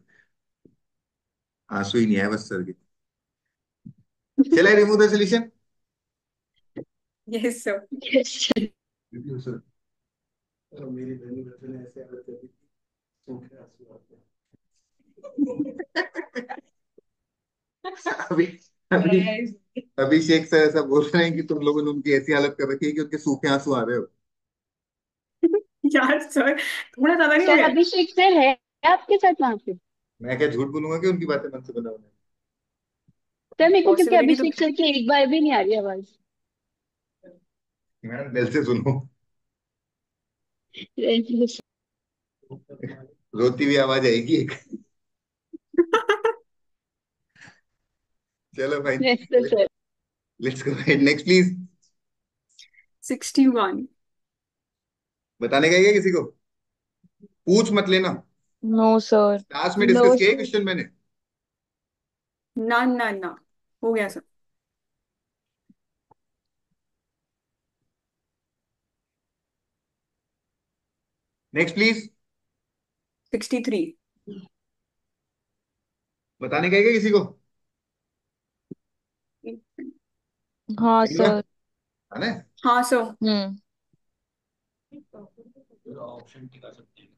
आंसू ही नहीं आया बस सर की। चले remove the solution. Yes sir. Yes sir. Sir मेरी बहनी बच्चों ने ऐसे आदत कर दी, सूखे आंसू आते हैं। अभी अभी अभिषेक सर ऐसा बोल रहे हैं कि तुम लोगों ने उनकी ऐसी हालत कर रखी है कि उनके सूखे आंसू आ रहे हो। यार सर, थोड़ा ज्यादा नहीं हो सर गया? अभिषेक सर है आपके साथ वहां पे? मैं क्या झूठ बोलूंगा कि उनकी बातें मन से बना होना सर मेरे को क्योंकि पॉसिबिलिटी तो। अभिषेक सर की एक बार भी नहीं आ रही आवाज। है। मैडम दिल से सुनो, रोती हुई आवाज आएगी एक। चलो fine, yes sir. Let's go ahead, next please. 61। बताने का है क्या किसी को? पूछ मत लेना, नो सर। क्लास में नो डिस्कस किया है सर। क्वेश्चन मैंने। ना ना ना, हो गया सर। Next please. 63। बताने का है क्या किसी को? हाँ देख लिया सर। है ना? हाँ सर। हम्म। ऑप्शन टिका सकती है।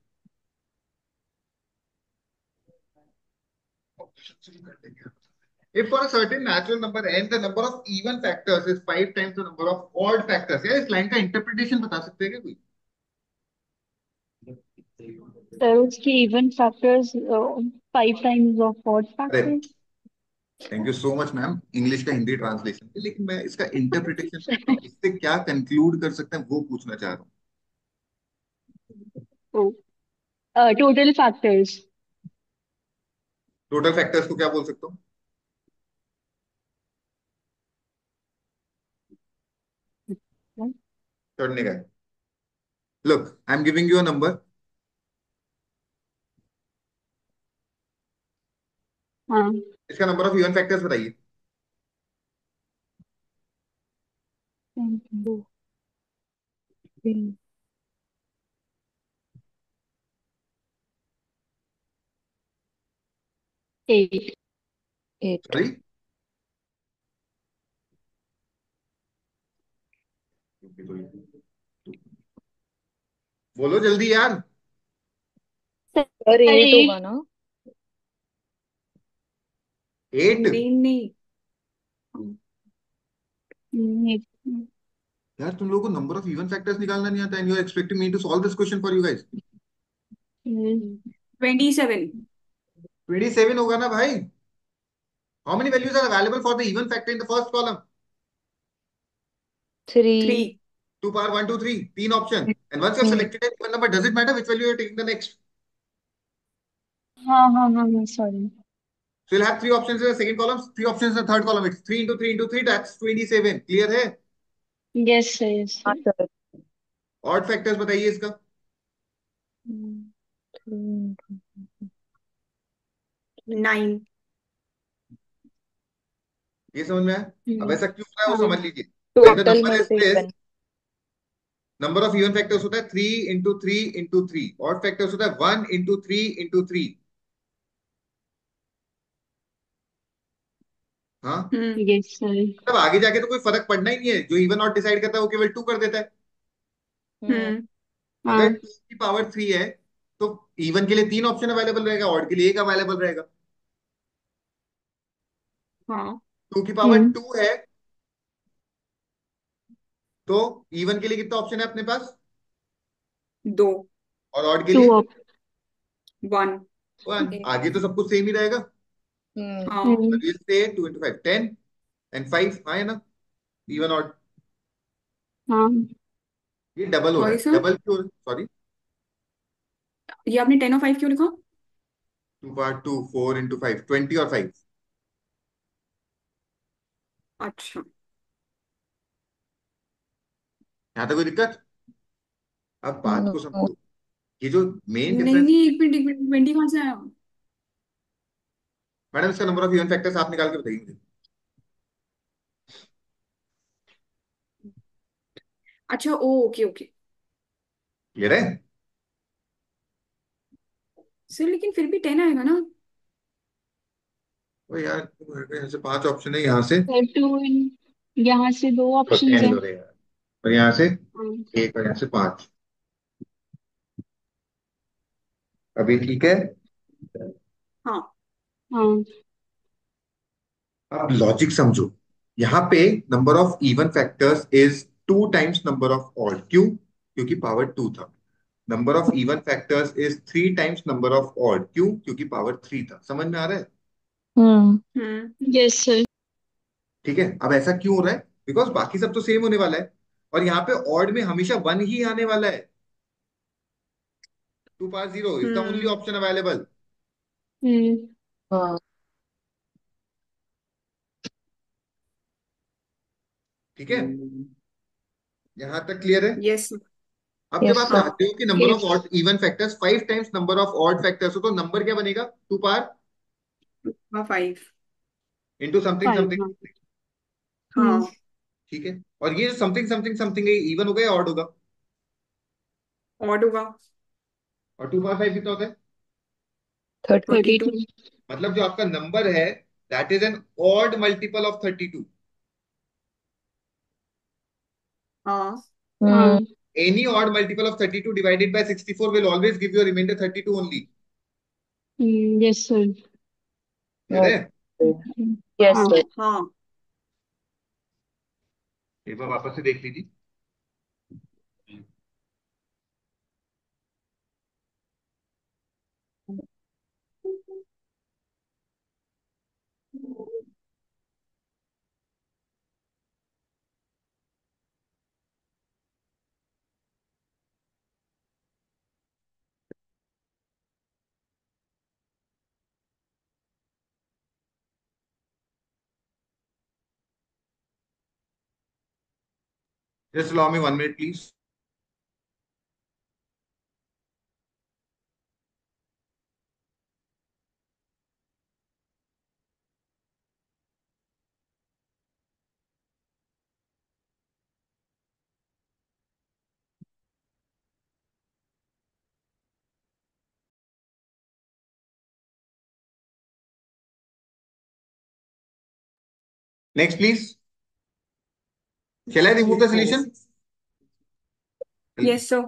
ऑप्शन से भी कर देंगे। If for a certain natural number n, the number of even factors is 5 times the number of odd factors. यार इस लाइन का इंटरप्रिटेशन बता सकते हैं क्या कोई? सर उसके even factors 5 times of odd अरे factors. Thank you so much ma'am English का हिंदी ट्रांसलेशन, लेकिन मैं इसका इंटरप्रिटेशन इससे क्या कंक्लूड कर सकते हैं वो पूछना चाह रहा हूँ। Total factors. टोटल फैक्टर्स को क्या बोल सकता हूँ? छोड़ने का है। Look I am giving you a number. हाँ। इसका नंबर ऑफ इवन फैक्टर्स बताइए। 8। 8। सॉरी, बोलो जल्दी यार। सर सर 8 होगा 8। ना? 8? नहीं नहीं। यार तुम लोगों को नंबर ऑफ इवन फैक्टर्स निकालना नहीं आता, and you are expecting me to solve this question for you guys. 27। 27 होगा ना भाई? How many values are available for the even factor in the first column? 3। 3। 2 power 1 2 3, तीन option, and once you have selected an even number, does it matter which value you are taking the next? हाँ हाँ हाँ हाँ sorry. So you'll have three options in the second column, three options in the third column. It's 3 into 3 into 3, that's 27. Clear है? Yes sir yes हाँ sir. Sir. Odd factors बताइए इसका। 9। ये समझ में आया? अब ऐसा क्यों हो रहा है वो हाँ। समझ लीजिए। When the टोटल number में is से this, even. Number of even factors होता है 3 into 3 into 3, ऑड फैक्टर्स होता है 1 into 3 into 3। हाँ, हम्म। Yes sir. मतलब आगे जाके तो कोई फर्क पड़ना ही नहीं है, जो इवन ऑड डिसाइड करता है वो केवल 2 कर देता है। हम्म। हम्म। अगर हाँ 2 की पावर 3 है तो इवन के लिए 3 ऑप्शन अवेलेबल रहेगा, ऑड के लिए एक अवेलेबल रहेगा। हाँ। 2 की पावर 2 है तो इवन के लिए कितना ऑप्शन है अपने पास? 2। और ऑड के 2 लिए ऑफ। 1। 1। आगे तो सब कुछ सेम ही रहेगा। हम्म। हाँ। So we'll say 2 into 5 10 and 5, हाँ है ना? Even odd. हाँ ये डबल हो रहा सॉरी है, सर, डबल क्यों? सॉरी, ये आपने 10 और 5 क्यों लिखा? 2 पावर 2 4 into 5 20 और 5। अच्छा। यहाँ तक कोई दिक्कत? अब बात को नो। समझो। ये जो मेन नहीं डिफरेंस, नहीं, एक मिनट एक मिनट, 20 कहाँ से आया? मैडम इसका नंबर ऑफ इवन फैक्टर्स आप निकाल के बताइए मुझे। अच्छा ओ, ओके ओके। क्लियर है? सर लेकिन फिर भी 10 आएगा ना? ओ यार, यहाँ से 5 ऑप्शन है, यहाँ से सर 2 यहाँ से 2 तो ऑप्शंस 10 हैं। हो रहे हैं, और यहाँ से हाँ 1 और यहाँ से 5। अभी ठीक है? हाँ। हाँ। अब लॉजिक समझो। यहाँ पे number of even factors is 2 times number of odd, क्यों? क्योंकि पावर 2 था। Number of even factors is 3 times number of odd, क्यों? क्योंकि पावर 3 था। समझ में आ रहा है? हम्म। Yes sir. ठीक है, अब ऐसा क्यों हो रहा है? बिकॉज बाकी सब तो सेम होने वाला है, और यहाँ पे ऑड में हमेशा 1 ही आने वाला है। 2 power 0 is the only hmm. Option available. Hmm. हाँ। ठीक है, यहाँ तक क्लियर है? यस। अब जब यस आप सर। हाँ। चाहते हो कि number of yes. Odd even factors 5 times number of odd factors हो, तो नंबर क्या बनेगा? 2 पावर हाँ 5। Into something 5 something. हाँ। हम्म। हाँ। ठीक है, और ये समथिंग समथिंग समथिंग इवन होगा या ऑड होगा? ऑड होगा। और 2/5 कितना होता है? 32। 32। 32। मतलब जो आपका नंबर है that is an odd multiple of 32. हाँ। हाँ। हम्म। Any odd multiple of 32 divided by 64 will always give you a remainder 32 only. Yes sir. Clear है? यस हाँ। सर। हाँ। एक बार वापस से देख लीजिए. Just allow me 1 minute, please. Next, please. Shall I remove the solution? Yes sir.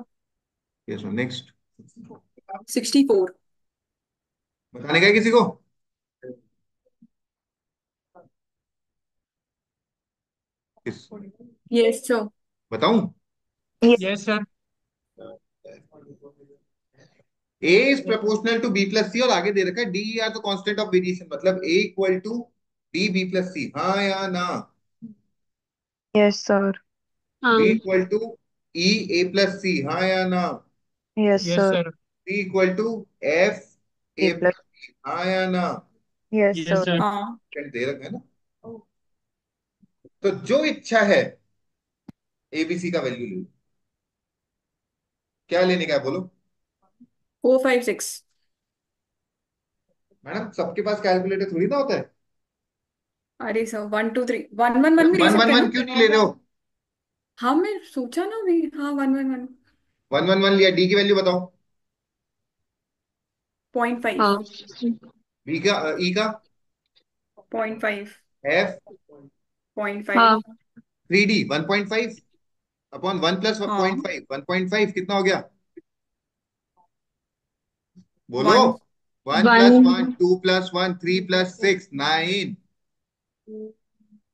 Yes, no. Next. 64। बताने का है किसी को? किस? Yes sir. बताऊं? Yes sir. A is proportional to B plus C और आगे दे रखा है D are the constant of variation. मतलब A equal to D B plus C. हाँ या ना? Yes sir. B हाँ। equal to E A plus C. हाँ या ना? Yes yes sir. Sir. C equal to F A A plus. plus C. हाँ या ना? Yes yes sir. सर। हाँ। दे रखा है ना? तो जो इच्छा है ABC का वैल्यू लो. क्या लेने का है बोलो? 456। मैडम सबके पास कैलकुलेटर थोड़ी ना होता है. अरे सर 1 2 3 1 1 1 भी ले वन वन सकते हैं वन ना? क्यों नहीं ले रहे हो? हाँ मैं सोचा ना अभी। हाँ 1 1 1। 1 1 1 लिया. डी की वैल्यू बताओ. 0.5। हाँ। बी का ई का 0.5। एफ 0.5। हाँ। 3D 1.5 अपॉन 1 प्लस हाँ। 0.5. 1.5 कितना हो गया? बोलो. 1। 1 plus 1 2 plus 1 3 plus 6 9.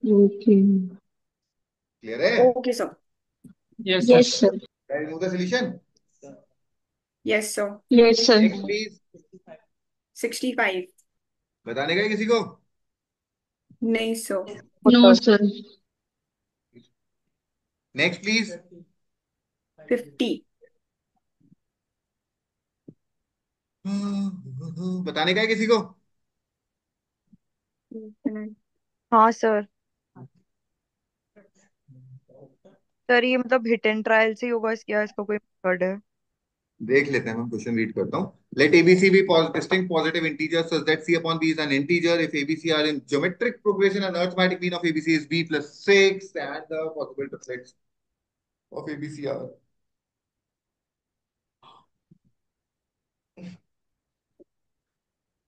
Okay. Clear है? Okay sir. Yes sir. Yes sir. Remove the solution. Yes sir. Yes sir. Next please. 65। बताने का है किसी को? नहीं sir. No sir. Sir. Next please. 50। बताने का है किसी को? हाँ सर। सर ये मतलब हिट एंड ट्रायल से ही होगा इसका इसका कोई मेथड है? देख लेते हैं. हम क्वेश्चन रीड करता हूँ. Let ABC be distinct positive integers such that C upon B is an integer. If ABC are in geometric progression, an arithmetic mean of ABC is B plus 6 and the possible triplets of ABC are.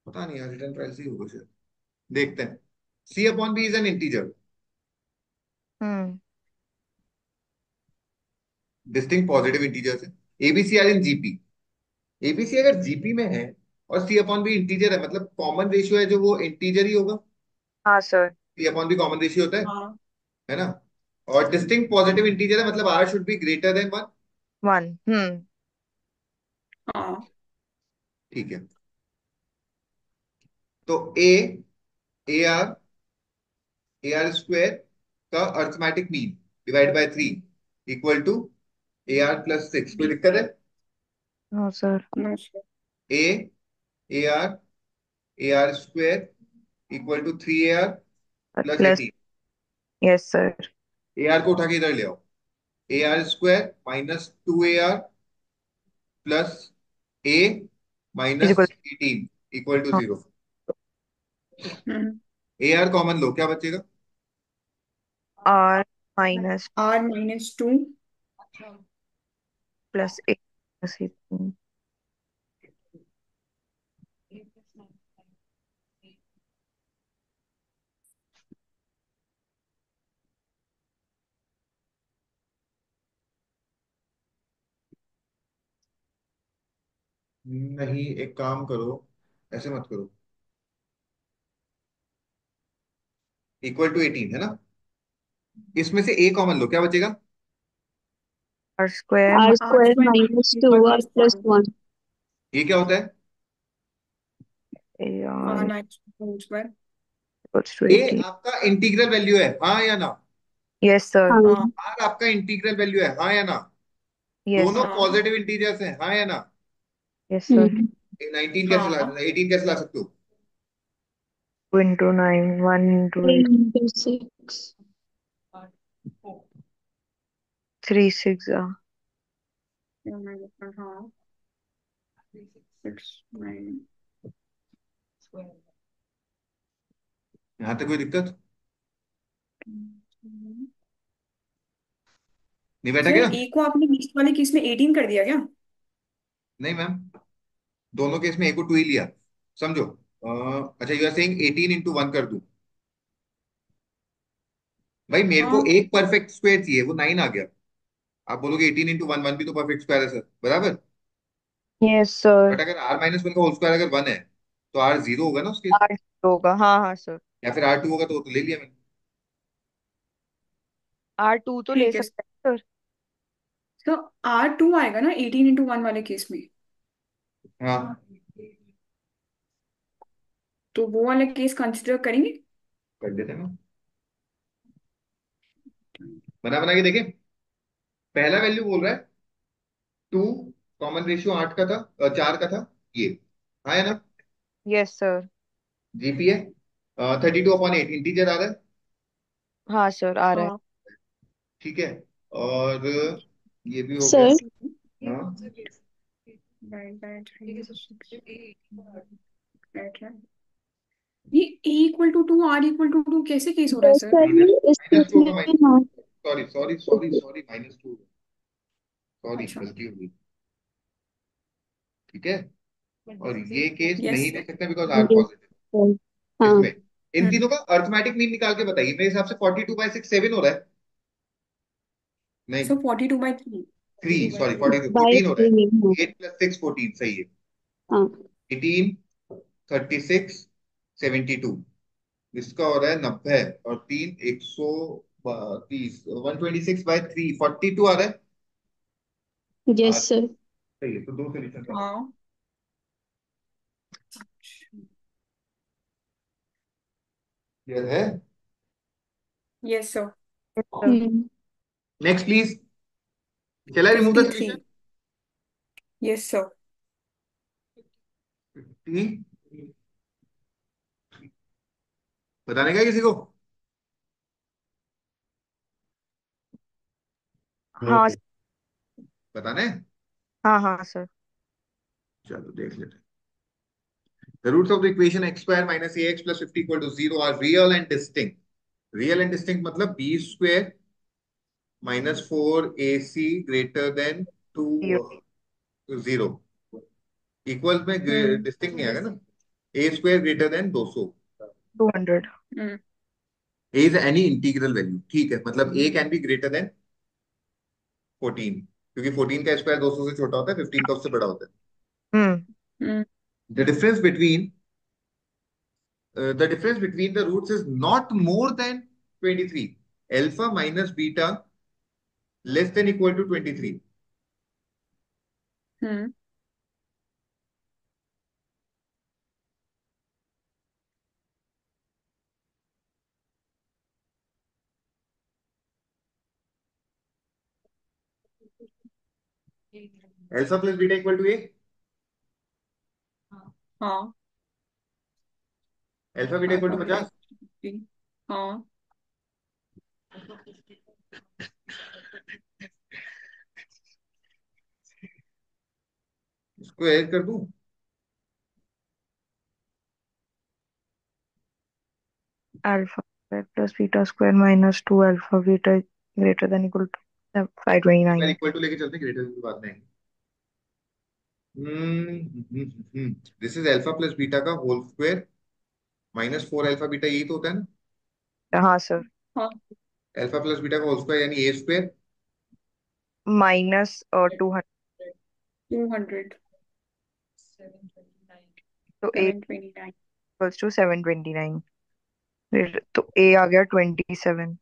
पता नहीं यार. Return price ही होगा शायद. देखते हैं. C upon B is an integer. Hmm. Distinct positive integers है. ABC are in GP. ABC अगर GP में है और C upon B इंटीजर है मतलब कॉमन रेशियो है जो वो इंटीजर ही होगा. हाँ sir. C upon B common ratio होता हाँ। है ना? और डिस्टिंक्ट पॉजिटिव इंटीजर है मतलब R should be greater than 1. 1। हम्म। हाँ। ठीक है. तो ए आर स्क्वायर का arithmetic mean divide by 3 equal to AR+6. कोई दिक्कत है? हाँ sir. No sir. A A R square equal to 3AR plus plus. 18. Yes sir. A R को उठा के इधर ले आओ. AR² minus 2AR plus A is minus equal. 18 equal to 0. हम्म। ए आर कॉमन लो. क्या बचेगा? R minus R-2। Plus 8 plus 18। नहीं, एक काम करो, ऐसे मत करो। इक्वल टू 18 है ना, इसमें से ए कॉमन लो, क्या बचेगा? R square R R square square minus two R minus plus 1 one. ये क्या होता है? R A nine whole square. Equals to A 18। आपका इंटीग्रल वैल्यू है, हाँ या ना? Yes sir. हाँ। हाँ आर आपका इंटीग्रल वैल्यू है, हाँ या ना? यस दोनों सर। हाँ पॉजिटिव इंटीजर्स हैं, हाँ या ना? Yes sir. 19 कैसे ला, हाँ 18 कैसे ला सकते हो? 2 into 9, 1 into 8, 6। 3 6 हाँ 6 9। यहाँ तक कोई दिक्कत नहीं बैठा सर क्या? ए को आपने बीच वाले केस में 18 कर दिया क्या? नहीं मैम, दोनों केस में एक को टू ही लिया, समझो। अच्छा, यू आर सेइंग 18 इंटू 1 कर दूं? भाई मेरे को हाँ एक परफेक्ट स्क्वायर चाहिए, वो 9 आ गया। आप बोलोगे 18 इंटू 1, 1 भी तो परफेक्ट स्क्वायर है सर, बराबर। Yes sir. बट अगर r-1 का होल स्क्वायर अगर 1 है, तो r 0 होगा ना उसके, 8 होगा, हाँ हाँ सर। या फिर r 2 होगा, तो वो तो ले लिया मैंने। R2 तो ले ठीक है। सकते हैं सर। तो R2 आएगा ना 18 into 1 वाले केस में, हाँ, तो वो वाला केस कंसिडर करेंगे। कर देते हैं मैम। बना बना के देखें। पहला वैल्यू बोल रहा है 2, कॉमन रेशियो 8 का था, 4 का था, ये आया ना? Yes sir. जीपी है 32/8, इंटीजर आ रहा है। हाँ सर, आ रहा है। हाँ ठीक है, और ये भी हो गया। सर हाँ, राइट राइट 6 राइट राइट। ये A equal to 2 R equal to 2 कैसे केस हो रहा है बस सर? सर माइनस इस माइनस केस टू में होगा, माइनस हाँ। Sorry sorry sorry sorry sorry, -2, sorry अच्छा गलती हो गई। ठीक है, और ये केस यस। नहीं ले सकते बिकॉज आर ये पॉजिटिव। हाँ। इसमें इन तीनों का अर्थमेटिक मीन निकाल के बताइए, मेरे हिसाब से 42/6 7 हो रहा है। नहीं, सो 42/3। 3, सॉरी 42, बाय 14 हो रहा थ्री हाँ। है। 8 + 6 14, सही है। हाँ 18 36 72, इसका हो रहा है 90, और 3 130, 126/3 42 आ रहा है। Yes R sir. सही है, तो दो सोल्यूशन है। हाँ क्लियर है? Yes sir. Yes sir. हम्म। Next please, shall I remove the 53। Solution? Yes sir. बताने का किसी को? हाँ बताना है? हाँ हाँ सर। चलो देख लेते हैं। The roots of the equation x square minus ax plus 50 equal to 0 are real and distinct. Real and distinct मतलब b square minus 4ac greater than 2 0 0, equal में हम्म डिस्टिंक्ट नहीं आएगा ना। A square greater than 200। 200। Hmm A is any integral value, ठीक है, मतलब A can be greater than 14, क्योंकि 14 का स्क्वायर 200 से छोटा होता है, 15 का उससे बड़ा होता हम्म। हम्म है। The difference between the roots is not more than 23. Alpha minus beta less than equal to 23. Hmm. Alpha plus beta equal to a, हाँ alpha beta equal alpha to beta 50। हाँ इसको ऐड कर दूं? Alpha square plus beta square minus 2 alpha beta greater than equal to square 529। Equal to लेके चलते हैं, greater की बात नहीं। This is alpha plus beta का whole square minus 4 alpha beta, यही तो होता है ना? हाँ सर। हाँ अल्फा प्लस बीटा का होल स्क्वायर यानी ए स्क्वायर। माइनस 200। 200। तो A 729। Equals to 729। फिर तो A आ गया 27।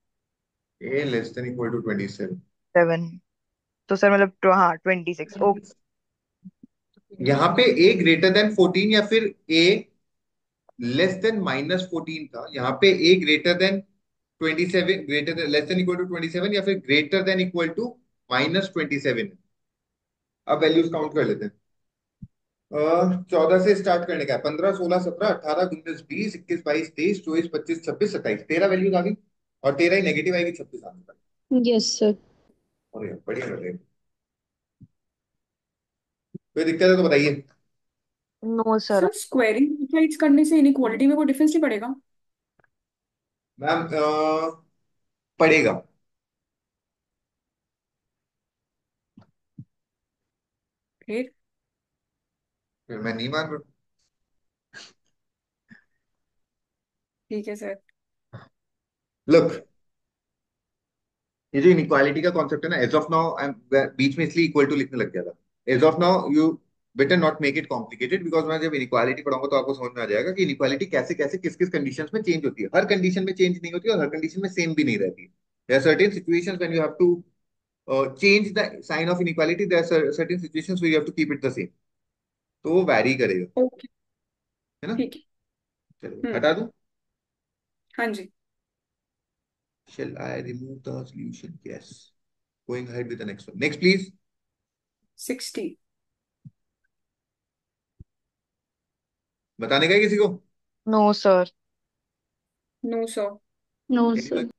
ए लेस देन इक्वल टू 27। 7। तो सर मतलब हाँ 26। ओके। यहाँ पे ए ग्रेटर देन 14 या फिर ए लेस देन -14 था। यहाँ पे A greater than 27, greater than less than equal to 27 या फिर ग्रेटर देन इक्वल टू -27। अब वैल्यूज काउंट कर लेते हैं। 14 से स्टार्ट करने का है। 15, 16, 17, 18, 19, 20, 21, 22, 23, 24, 25, 26, 27, 13 वैल्यूज आ गई। और 13 ही नेगेटिव आएगी, 26 आने का। Yes sir. और यार बढ़िया कर रहे हैं। कोई दिक्कत है तो बताइए। No sir. Sir squaring sides करने से इनइक्वालिटी में कोई डिफरेंस नहीं पड़ेगा? मैम पड़ेगा। फिर फिर मैं नहीं मान रहा। ठीक है सर। लुक, ये जो इनइक्वालिटी का कॉन्सेप्ट है ना, एज ऑफ नाउ बीच में इसलिए इक्वल टू लिखने लग गया था। As of now you better not make it complicated, because मैं जब इनइक्वालिटी पढ़ाऊंगा तो आपको समझ में आ जाएगा कि इनइक्वालिटी कैसे कैसे किस किस कंडीशंस में चेंज होती है। हर कंडीशन में चेंज नहीं होती और हर कंडीशन में सेम भी नहीं रहती। There are certain situations when you have to change the sign of inequality. There are certain situations where you have to keep it the same. तो वो वैरी करेगा, ओके। है ना। ठीक है। चलो हटा दूं। हाँ जी। Shall I remove the solution? Yes. Going ahead with the next one. Next, please. 60। बताने का है किसी को? No sir. 900। No Anyone? Sir.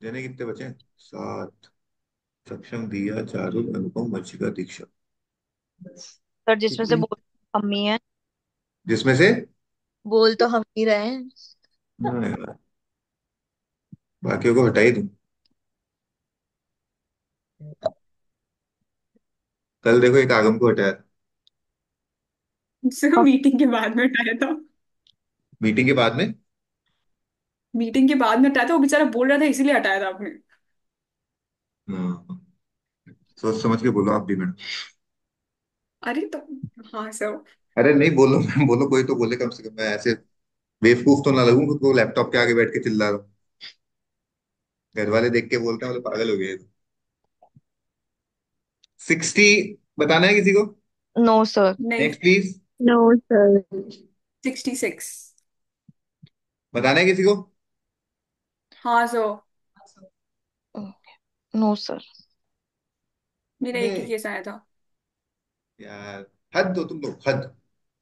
देने कितने बचे हैं? 7। सक्षम, दिया, चारू, अनुपम, वंशिका, दीक्षा। सर जिसमें से कितने? बोल हम ही हैं। जिसमें से? बोल तो हम ही रहे हैं। हाँ यार, बाकियों को हटा ही दूं। कल देखो एक आगम को हटाया। सर मीटिंग के बाद में हटाया था। मीटिंग के बाद में। मीटिंग के बाद में हटाया था, वो बेचारा बोल रहा था इसीलिए हटाया था आपने। हाँ, सोच समझ के बोलो आप भी मैडम। अरे तो हाँ सर। अरे नहीं, बोलो मैम बोलो, कोई तो बोले कम से कम। मैं ऐसे बेवकूफ तो ना लगूं खुद को लैपटॉप के आगे बैठ के चिल्ला रहा हूँ। घर वाले देख के बोलते हैं बोले पागल हो गए। 60 बताना है किसी को? No sir. नहीं। Next please. No sir. 66। बताना है किसी को? हाँ सर। No sir. मेरा एक ही नहीं केस आया था। यार, हद हो तुम लोग, हद।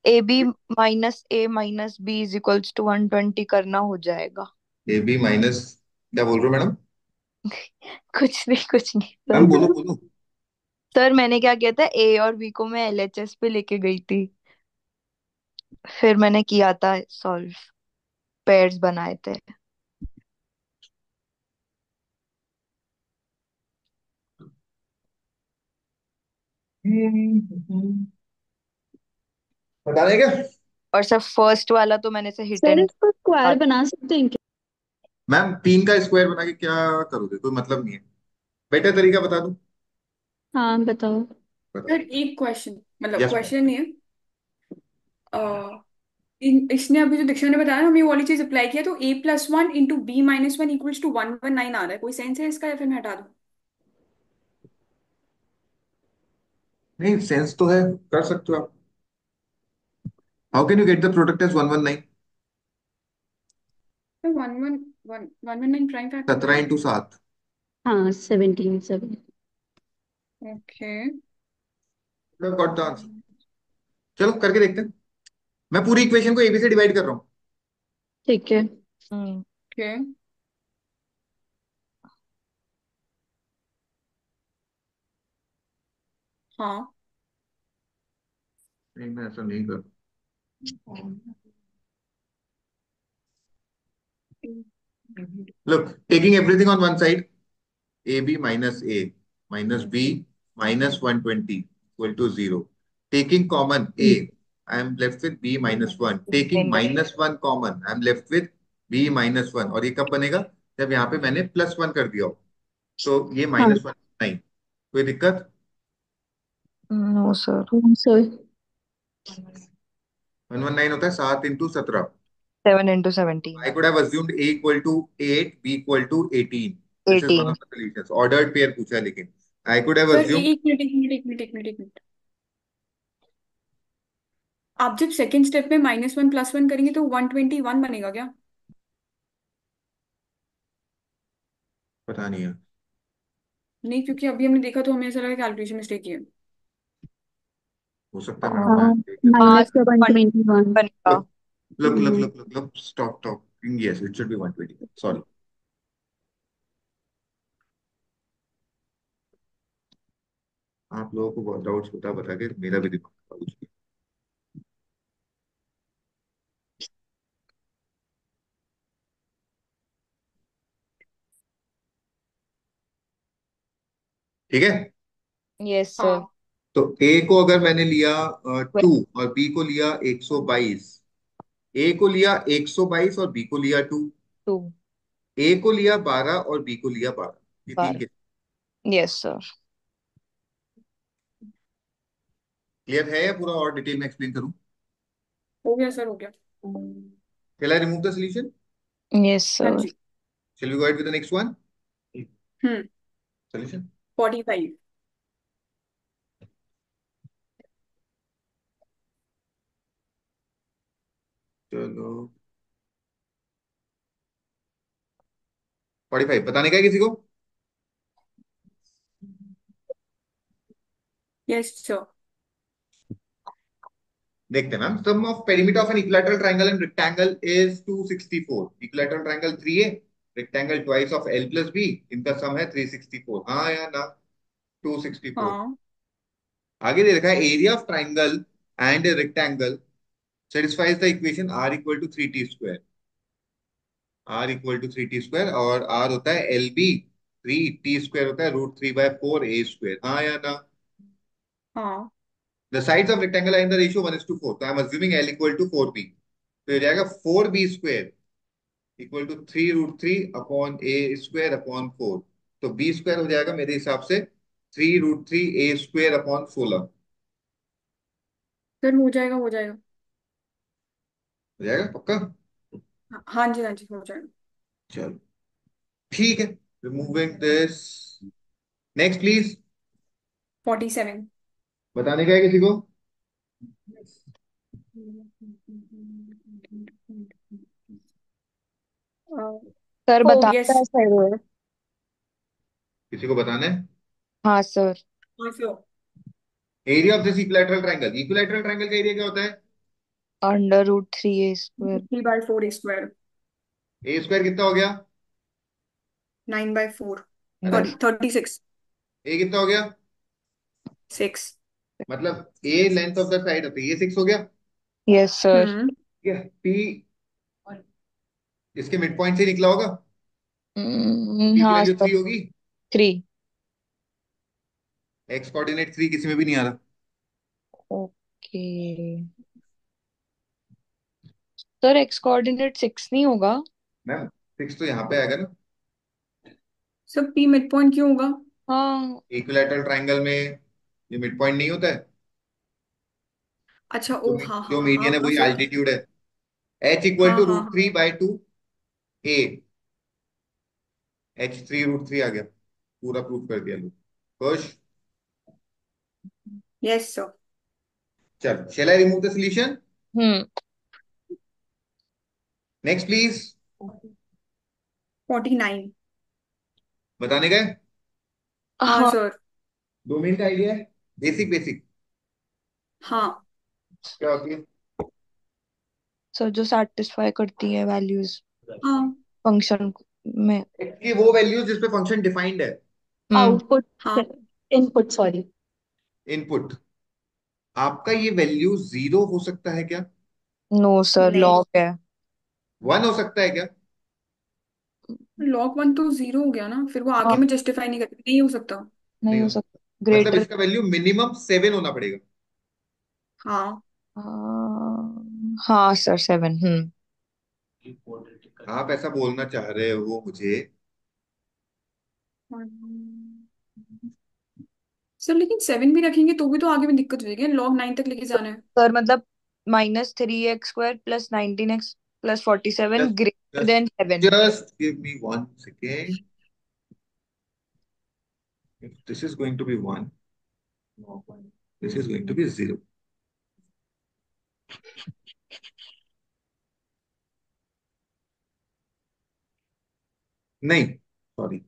AB - A - B is equals to 120 करना हो जाएगा। ए बी माइनस, क्या बोल रहे हो मैडम? कुछ नहीं कुछ नहीं मैम सर। बोलो बोलो। सर मैंने क्या किया था, A और B को मैं LHS पे लेके गई थी। फिर मैंने किया था सॉल्व, पेयर्स बनाए थे। बताना है क्या? और सर फर्स्ट वाला तो मैंने से हिट सर एंड। इसको स्क्वायर बना सकते हैं क्या? मैम 3 का स्क्वायर बना के क्या करोगे? कोई मतलब नहीं है। बेटर तरीका बता दूं? हाँ बताओ। बताओ। सर एक क्वेश्चन, मतलब यस मैम। क्वेश्चन नहीं है। इसने अभी जो दीक्षा ने बताया ना, हमें वो वाली चीज अप्लाई किया, तो A+1 into B-1 equals to 119 आ रहा है। कोई सेंस है इसका या फिर मैं हटा दूं? नहीं, सेंस तो है, कर सकते हो आप। How can you get the product as 119? तो 119 प्राइम फैक्टर पता 17 है? इंटू 7। हाँ 17 7। ओके। Got the answer. चलो करके देखते हैं। मैं पूरी इक्वेशन को ए बी से डिवाइड कर रहा हूँ। ठीक है। हम्म। ओके। हाँ। नहीं, मैं ऐसा नहीं कर। Look, taking everything on one side, AB minus A minus B minus 120 equal to 0. Taking common A, I am left with B minus 1. Taking minus 1 common, I am left with B minus 1. और ये कब बनेगा? जब यहाँ पे मैंने +1 कर दिया हो। तो ये हाँ। -1 नहीं। कोई दिक्कत? No sir. हाँ सर। 119 होता है 7 × 17। 7 × 17। I could have assumed A equal to 8, B equal to 18. This is one 18। of the solutions. Ordered pair पूछा है लेकिन I could have sir assumed. एक मिनट एक मिनट एक मिनट एक मिनट एक मिनट। आप जब सेकंड स्टेप में -1 + 1 करेंगे तो 121 बनेगा क्या? पता नहीं है, नहीं, क्योंकि अभी हमने देखा तो हमें ऐसा लगा कैलकुलेशन मिस्टेक की है। हो सकता है मैडम, मैं हाँ, देख लेता हूँ. हाँ माइनस का वन वन ट्वेंटी वन बनेगा। Look, look. Stop talking. Yes, it should be 120. Sorry. आप लोगों को बहुत डाउट्स बता बता के मेरा भी दिमाग खराब हो चुका है. ठीक है. Yes sir. हाँ तो ए को अगर मैंने लिया 2 और बी को लिया 122, ए को लिया 122 और बी को लिया 2, 2। ए को लिया 12 और बी को लिया 12, ये तीन 12। के. Yes sir. क्लियर है या पूरा और डिटेल में एक्सप्लेन करूं? हो गया सर, हो गया। Shall I remove the solution? Yes हाँ सर। जी। Shall we go ahead with the next one? हम्म। Solution. 45। चलो, 45 बताने का है किसी को? यस सर। देखते हैं ma'am. Sum of perimeter of an equilateral triangle and rectangle is 264. Equilateral triangle 3A, rectangle twice of L plus B, इनका सम है 364. हाँ या ना? 264. हाँ आगे दे रखा है area of triangle and rectangle satisfies the equation R equal to 3T square. R equal to 3T square और R होता है LB, 3T स्क्वायर होता है √3/4A स्क्वायर. हाँ या ना? हाँ The sides of rectangle are in the ratio 1:4. So I am assuming L equal to 4B. तो ये जाएगा 4B² equal to 3√3/A² upon 4. तो B² हो जाएगा मेरे हिसाब से 3√3A² अपॉन 16. सर, हो जाएगा हो जाएगा। हो जाएगा पक्का? हाँ जी हाँ जी, हो जाएगा। चलो ठीक है. Removing this. Next please. 47। बताने का है किसी को? सर ओ बता। Yes sir. किसी को बताना है? हाँ सर। हाँ sir. Area of this equilateral triangle. Equilateral triangle का एरिया क्या होता है? √3A²। 3/4A²। A² कितना हो गया? 9/4। अरे, सॉरी, 36। ए कितना हो गया? 6। मतलब A length of the side होती है, ये 6 हो गया. Yes sir. हम्म। ठीक है. पी इसके मिड पॉइंट से निकला होगा. पी की हाँ वैल्यू सर। 3 होगी. 3। एक्स कोऑर्डिनेट 3 किसी में भी नहीं आ रहा. ओके सर, एक्स कोऑर्डिनेट 6 नहीं होगा? मैम 6 तो यहाँ पे आएगा ना. सर पी मिड पॉइंट क्यों होगा? हाँ। इक्विलैटरल ट्रायंगल में ये मिड पॉइंट नहीं होता है. अच्छा, जो ओ हाँ जो हाँ हाँ मीडियन है हाँ वही सर। एल्टीट्यूड है. एच इक्वल हाँ टू हाँ रूट हाँ। Three by two A. H3 √3 आ गया. पूरा प्रूफ कर दिया. लो खुश. Yes sir. चलो, shall I remove the solution? Hmm. Next please. 49। बताने का है. हाँ हाँ सर। 2 मिनट का आइडिया है. Basic basic. हाँ क्या होती है? सर, जो सेटिस्फाई करती है वैल्यूज हाँ फंक्शन में। कि वो वैल्यूज जिस पे फंक्शन डिफाइंड है. आउटपुट, हाँ। Input sorry. इनपुट. आपका ये वैल्यू 0 हो सकता है क्या? नो सर, नहीं, लॉग है। 1 हो सकता है क्या? log 1 तो 0 हो गया ना, फिर वो आगे हाँ, में जस्टिफाई नहीं करती, नहीं हो सकता। नहीं नहीं हो हो सकता। सकता. मतलब ग्रेटर। इसका वैल्यू मिनिमम 7 होना पड़ेगा. हाँ। हाँ सर, 7। हम्म। आप ऐसा बोलना चाह रहे हो मुझे? सर लेकिन 7 भी रखेंगे तो भी तो आगे में दिक्कत हो जाएगी, log 9 तक लेके जाना है। सर मतलब -3x² + 19x + 47 just greater just than 7। just give me 1 second. If this is going to be 1, no, this is going to be 0. नहीं, सॉरी,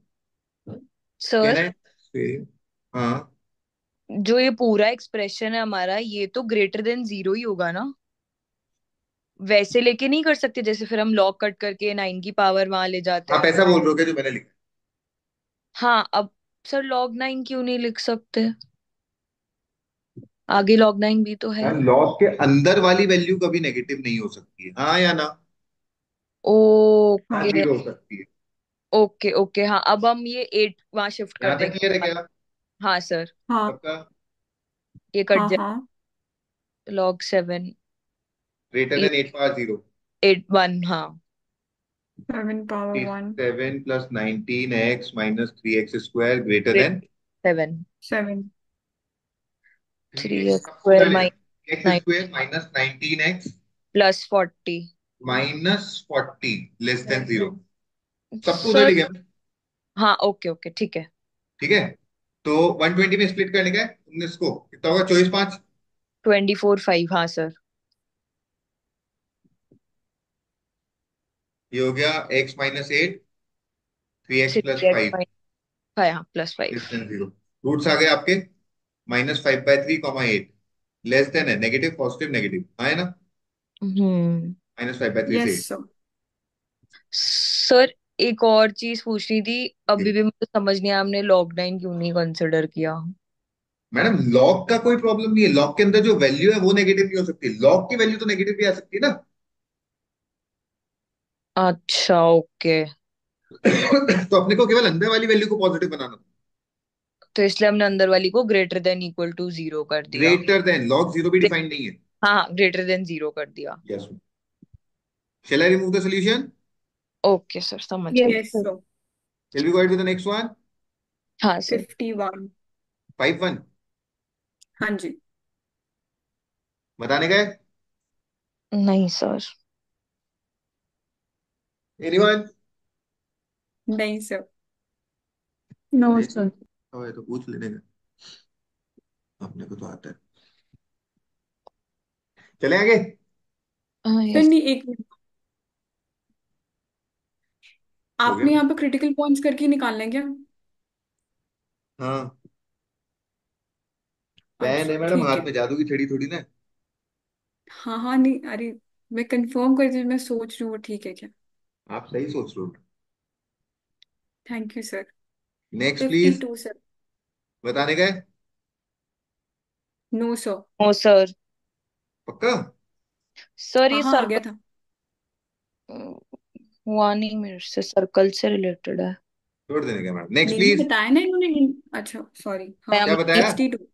कैन सर आई से? हाँ, जो ये पूरा एक्सप्रेशन है हमारा, ये तो ग्रेटर देन 0 ही होगा ना? वैसे लेके नहीं कर सकते जैसे फिर हम लॉग कट करके 9 की पावर वहां ले जाते आप हैं। ऐसा बोल रहे हो क्या जो मैंने लिखा? हाँ, अब सर log 9 क्यों नहीं लिख सकते? आगे log 9 भी तो है। यार लॉग के अंदर वाली वैल्यू कभी नेगेटिव नहीं हो सकती है, हाँ या ना? हाँ, ओके। 0 हो सकती है। ओके ओके, हाँ अब हम ये 8 वहां शिफ्ट कर यहाँ तक क्लियर है देंगे। क्या? हाँ सर, हाँ सबका ये कट हाँ जाए। हाँ। log 7 greater is than 8 power 0। 8 1, हाँ। 7 × 1। 7 + 19x - 3x² greater than 7 7। 3x सबको स्क्वायर उधर ले minus x 9 square minus 19x +40। -40 < 0। सबको उधर सर ले गया। हाँ, ओके ओके, ठीक है। ठीक है, तो 120 में स्प्लिट करने का है 19 को, कितना होगा? 24 5। 24 5, हाँ सर। ये हो गया x - 8, 3x three + x 5 minus five, हाँ +5। < 0। रूट्स आ गए आपके -5/3, 8 लेस देन है नेगेटिव पॉजिटिव नेगेटिव, हाँ है ना? हम्म। -5/3 से यस 8। सर। सर एक और चीज पूछनी थी, अभी जी भी मुझे समझ नहीं आया हमने log 9 क्यों नहीं कंसिडर किया। मैडम, लॉग का कोई प्रॉब्लम नहीं है, लॉग के अंदर जो वैल्यू है वो नेगेटिव नहीं हो सकती, लॉग की वैल्यू तो नेगेटिव भी आ सकती है ना। अच्छा, ओके। तो अपने को केवल अंदर वाली वैल्यू को पॉजिटिव बनाना था। तो इसलिए हमने अंदर वाली को >= 0 कर दिया। ग्रेटर देन, लॉग 0 भी डिफाइंड नहीं है। हाँ हाँ, >= 0 कर दिया। Yes. Shall I remove the solution? Okay sir, समझ यस गई। Yes sir. Sir. Shall we go ahead with the next one? हाँ सर। 51। 5 1 हाँ जी। बताने का है? नहीं सर। एनीवन? नहीं सर। नो अरे सर। तो पूछ लेने का, अपने को तो आता है। चले आगे? हाँ सर यस। नहीं, एक मिनट, हो गया। आपने यहाँ पे क्रिटिकल पॉइंट्स करके निकालना है क्या? हाँ, पेन अच्छा है मैडम, ठीक हाथ है। में जादू की छड़ी थोड़ी ना है। हाँ हाँ, नहीं अरे, मैं कंफर्म कर दी, मैं सोच रही हूँ वो ठीक है क्या। आप सही सोच रहे हो। Thank you sir. Next fifty please. Two sir. बताने का है? No sir. No sir. पक्का? सर हाँ ये हाँ, आ गया सर्कल था। हुआ नहीं मेरे से, सर्कल से रिलेटेड है। छोड़ देने का मैडम, नेक्स्ट नहीं प्लीज। बताया ना इन्होंने अच्छा सॉरी, मैं हाँ। क्या बताया? 62।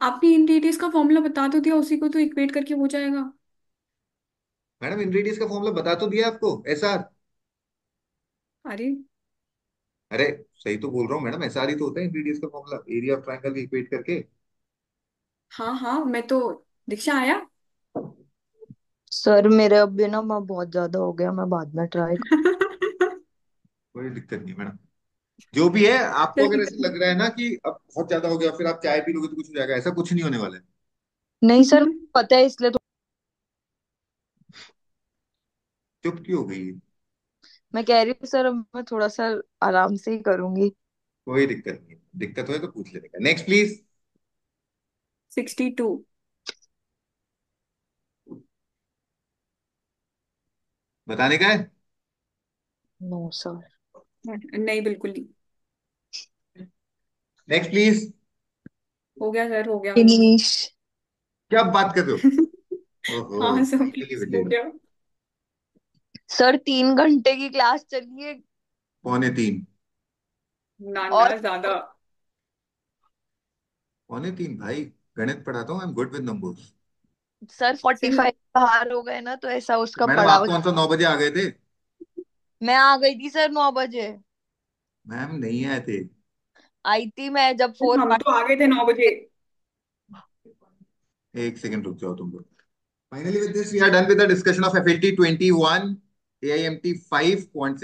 आपने इंटीग्रेटेस का फॉर्मूला बता तो दिया, उसी को तो इक्वेट करके हो जाएगा। मैडम इंग्रेडिएंट्स का फॉर्मूला बता तो दिया आपको, SR। अरे अरे सही तो बोल रहा हूँ मैडम, SR ही तो होता है इंग्रेडिएंट्स का formula, area of triangle equate करके। हाँ हाँ, मैं तो, दीक्षा आया। सर मेरे अभी ना मैं बहुत ज्यादा हो गया, मैं बाद में ट्राई। कोई दिक्कत नहीं मैडम, जो भी है। आपको सर अगर ऐसा लग रहा है ना कि अब बहुत ज्यादा हो गया, फिर आप चाय पी लोगे तो कुछ हो जाएगा, ऐसा कुछ नहीं होने वाला है। नहीं सर, पता है इसलिए तो। चुप क्यों हो गई? मैं कह रही हूँ सर, अब मैं थोड़ा सा आराम से ही करूंगी। कोई दिक्कत नहीं, दिक्कत हो तो पूछ लेने का। Next please. 62। बताने का है? No sir. नहीं बिल्कुल नहीं। Next please. हो गया सर, हो गया। फिनिश। क्या बात कर रहे हो? ओहो, हाँ सर फाइनली प्लीज हो बेटे। गया। सर 3 घंटे की क्लास चली है। पौने 3? ना और ना, ज्यादा। पौने 3 भाई, गणित पढ़ाता हूँ, I am good with numbers. Sir sir 45 बाहर हो गए ना, तो ऐसा उसका मैडम पड़ा आप हुआ। कौन सा 9 बजे आ गए थे? मैं आ गई थी सर 9 बजे। मैम नहीं आए थे। आई थी मैं जब 4 हम 5। तो आ गए थे 9 बजे। एक सेकंड रुक जाओ तुम लोग। Finally, with this, we are done with the discussion of FLT 21, AIMT 5, Quant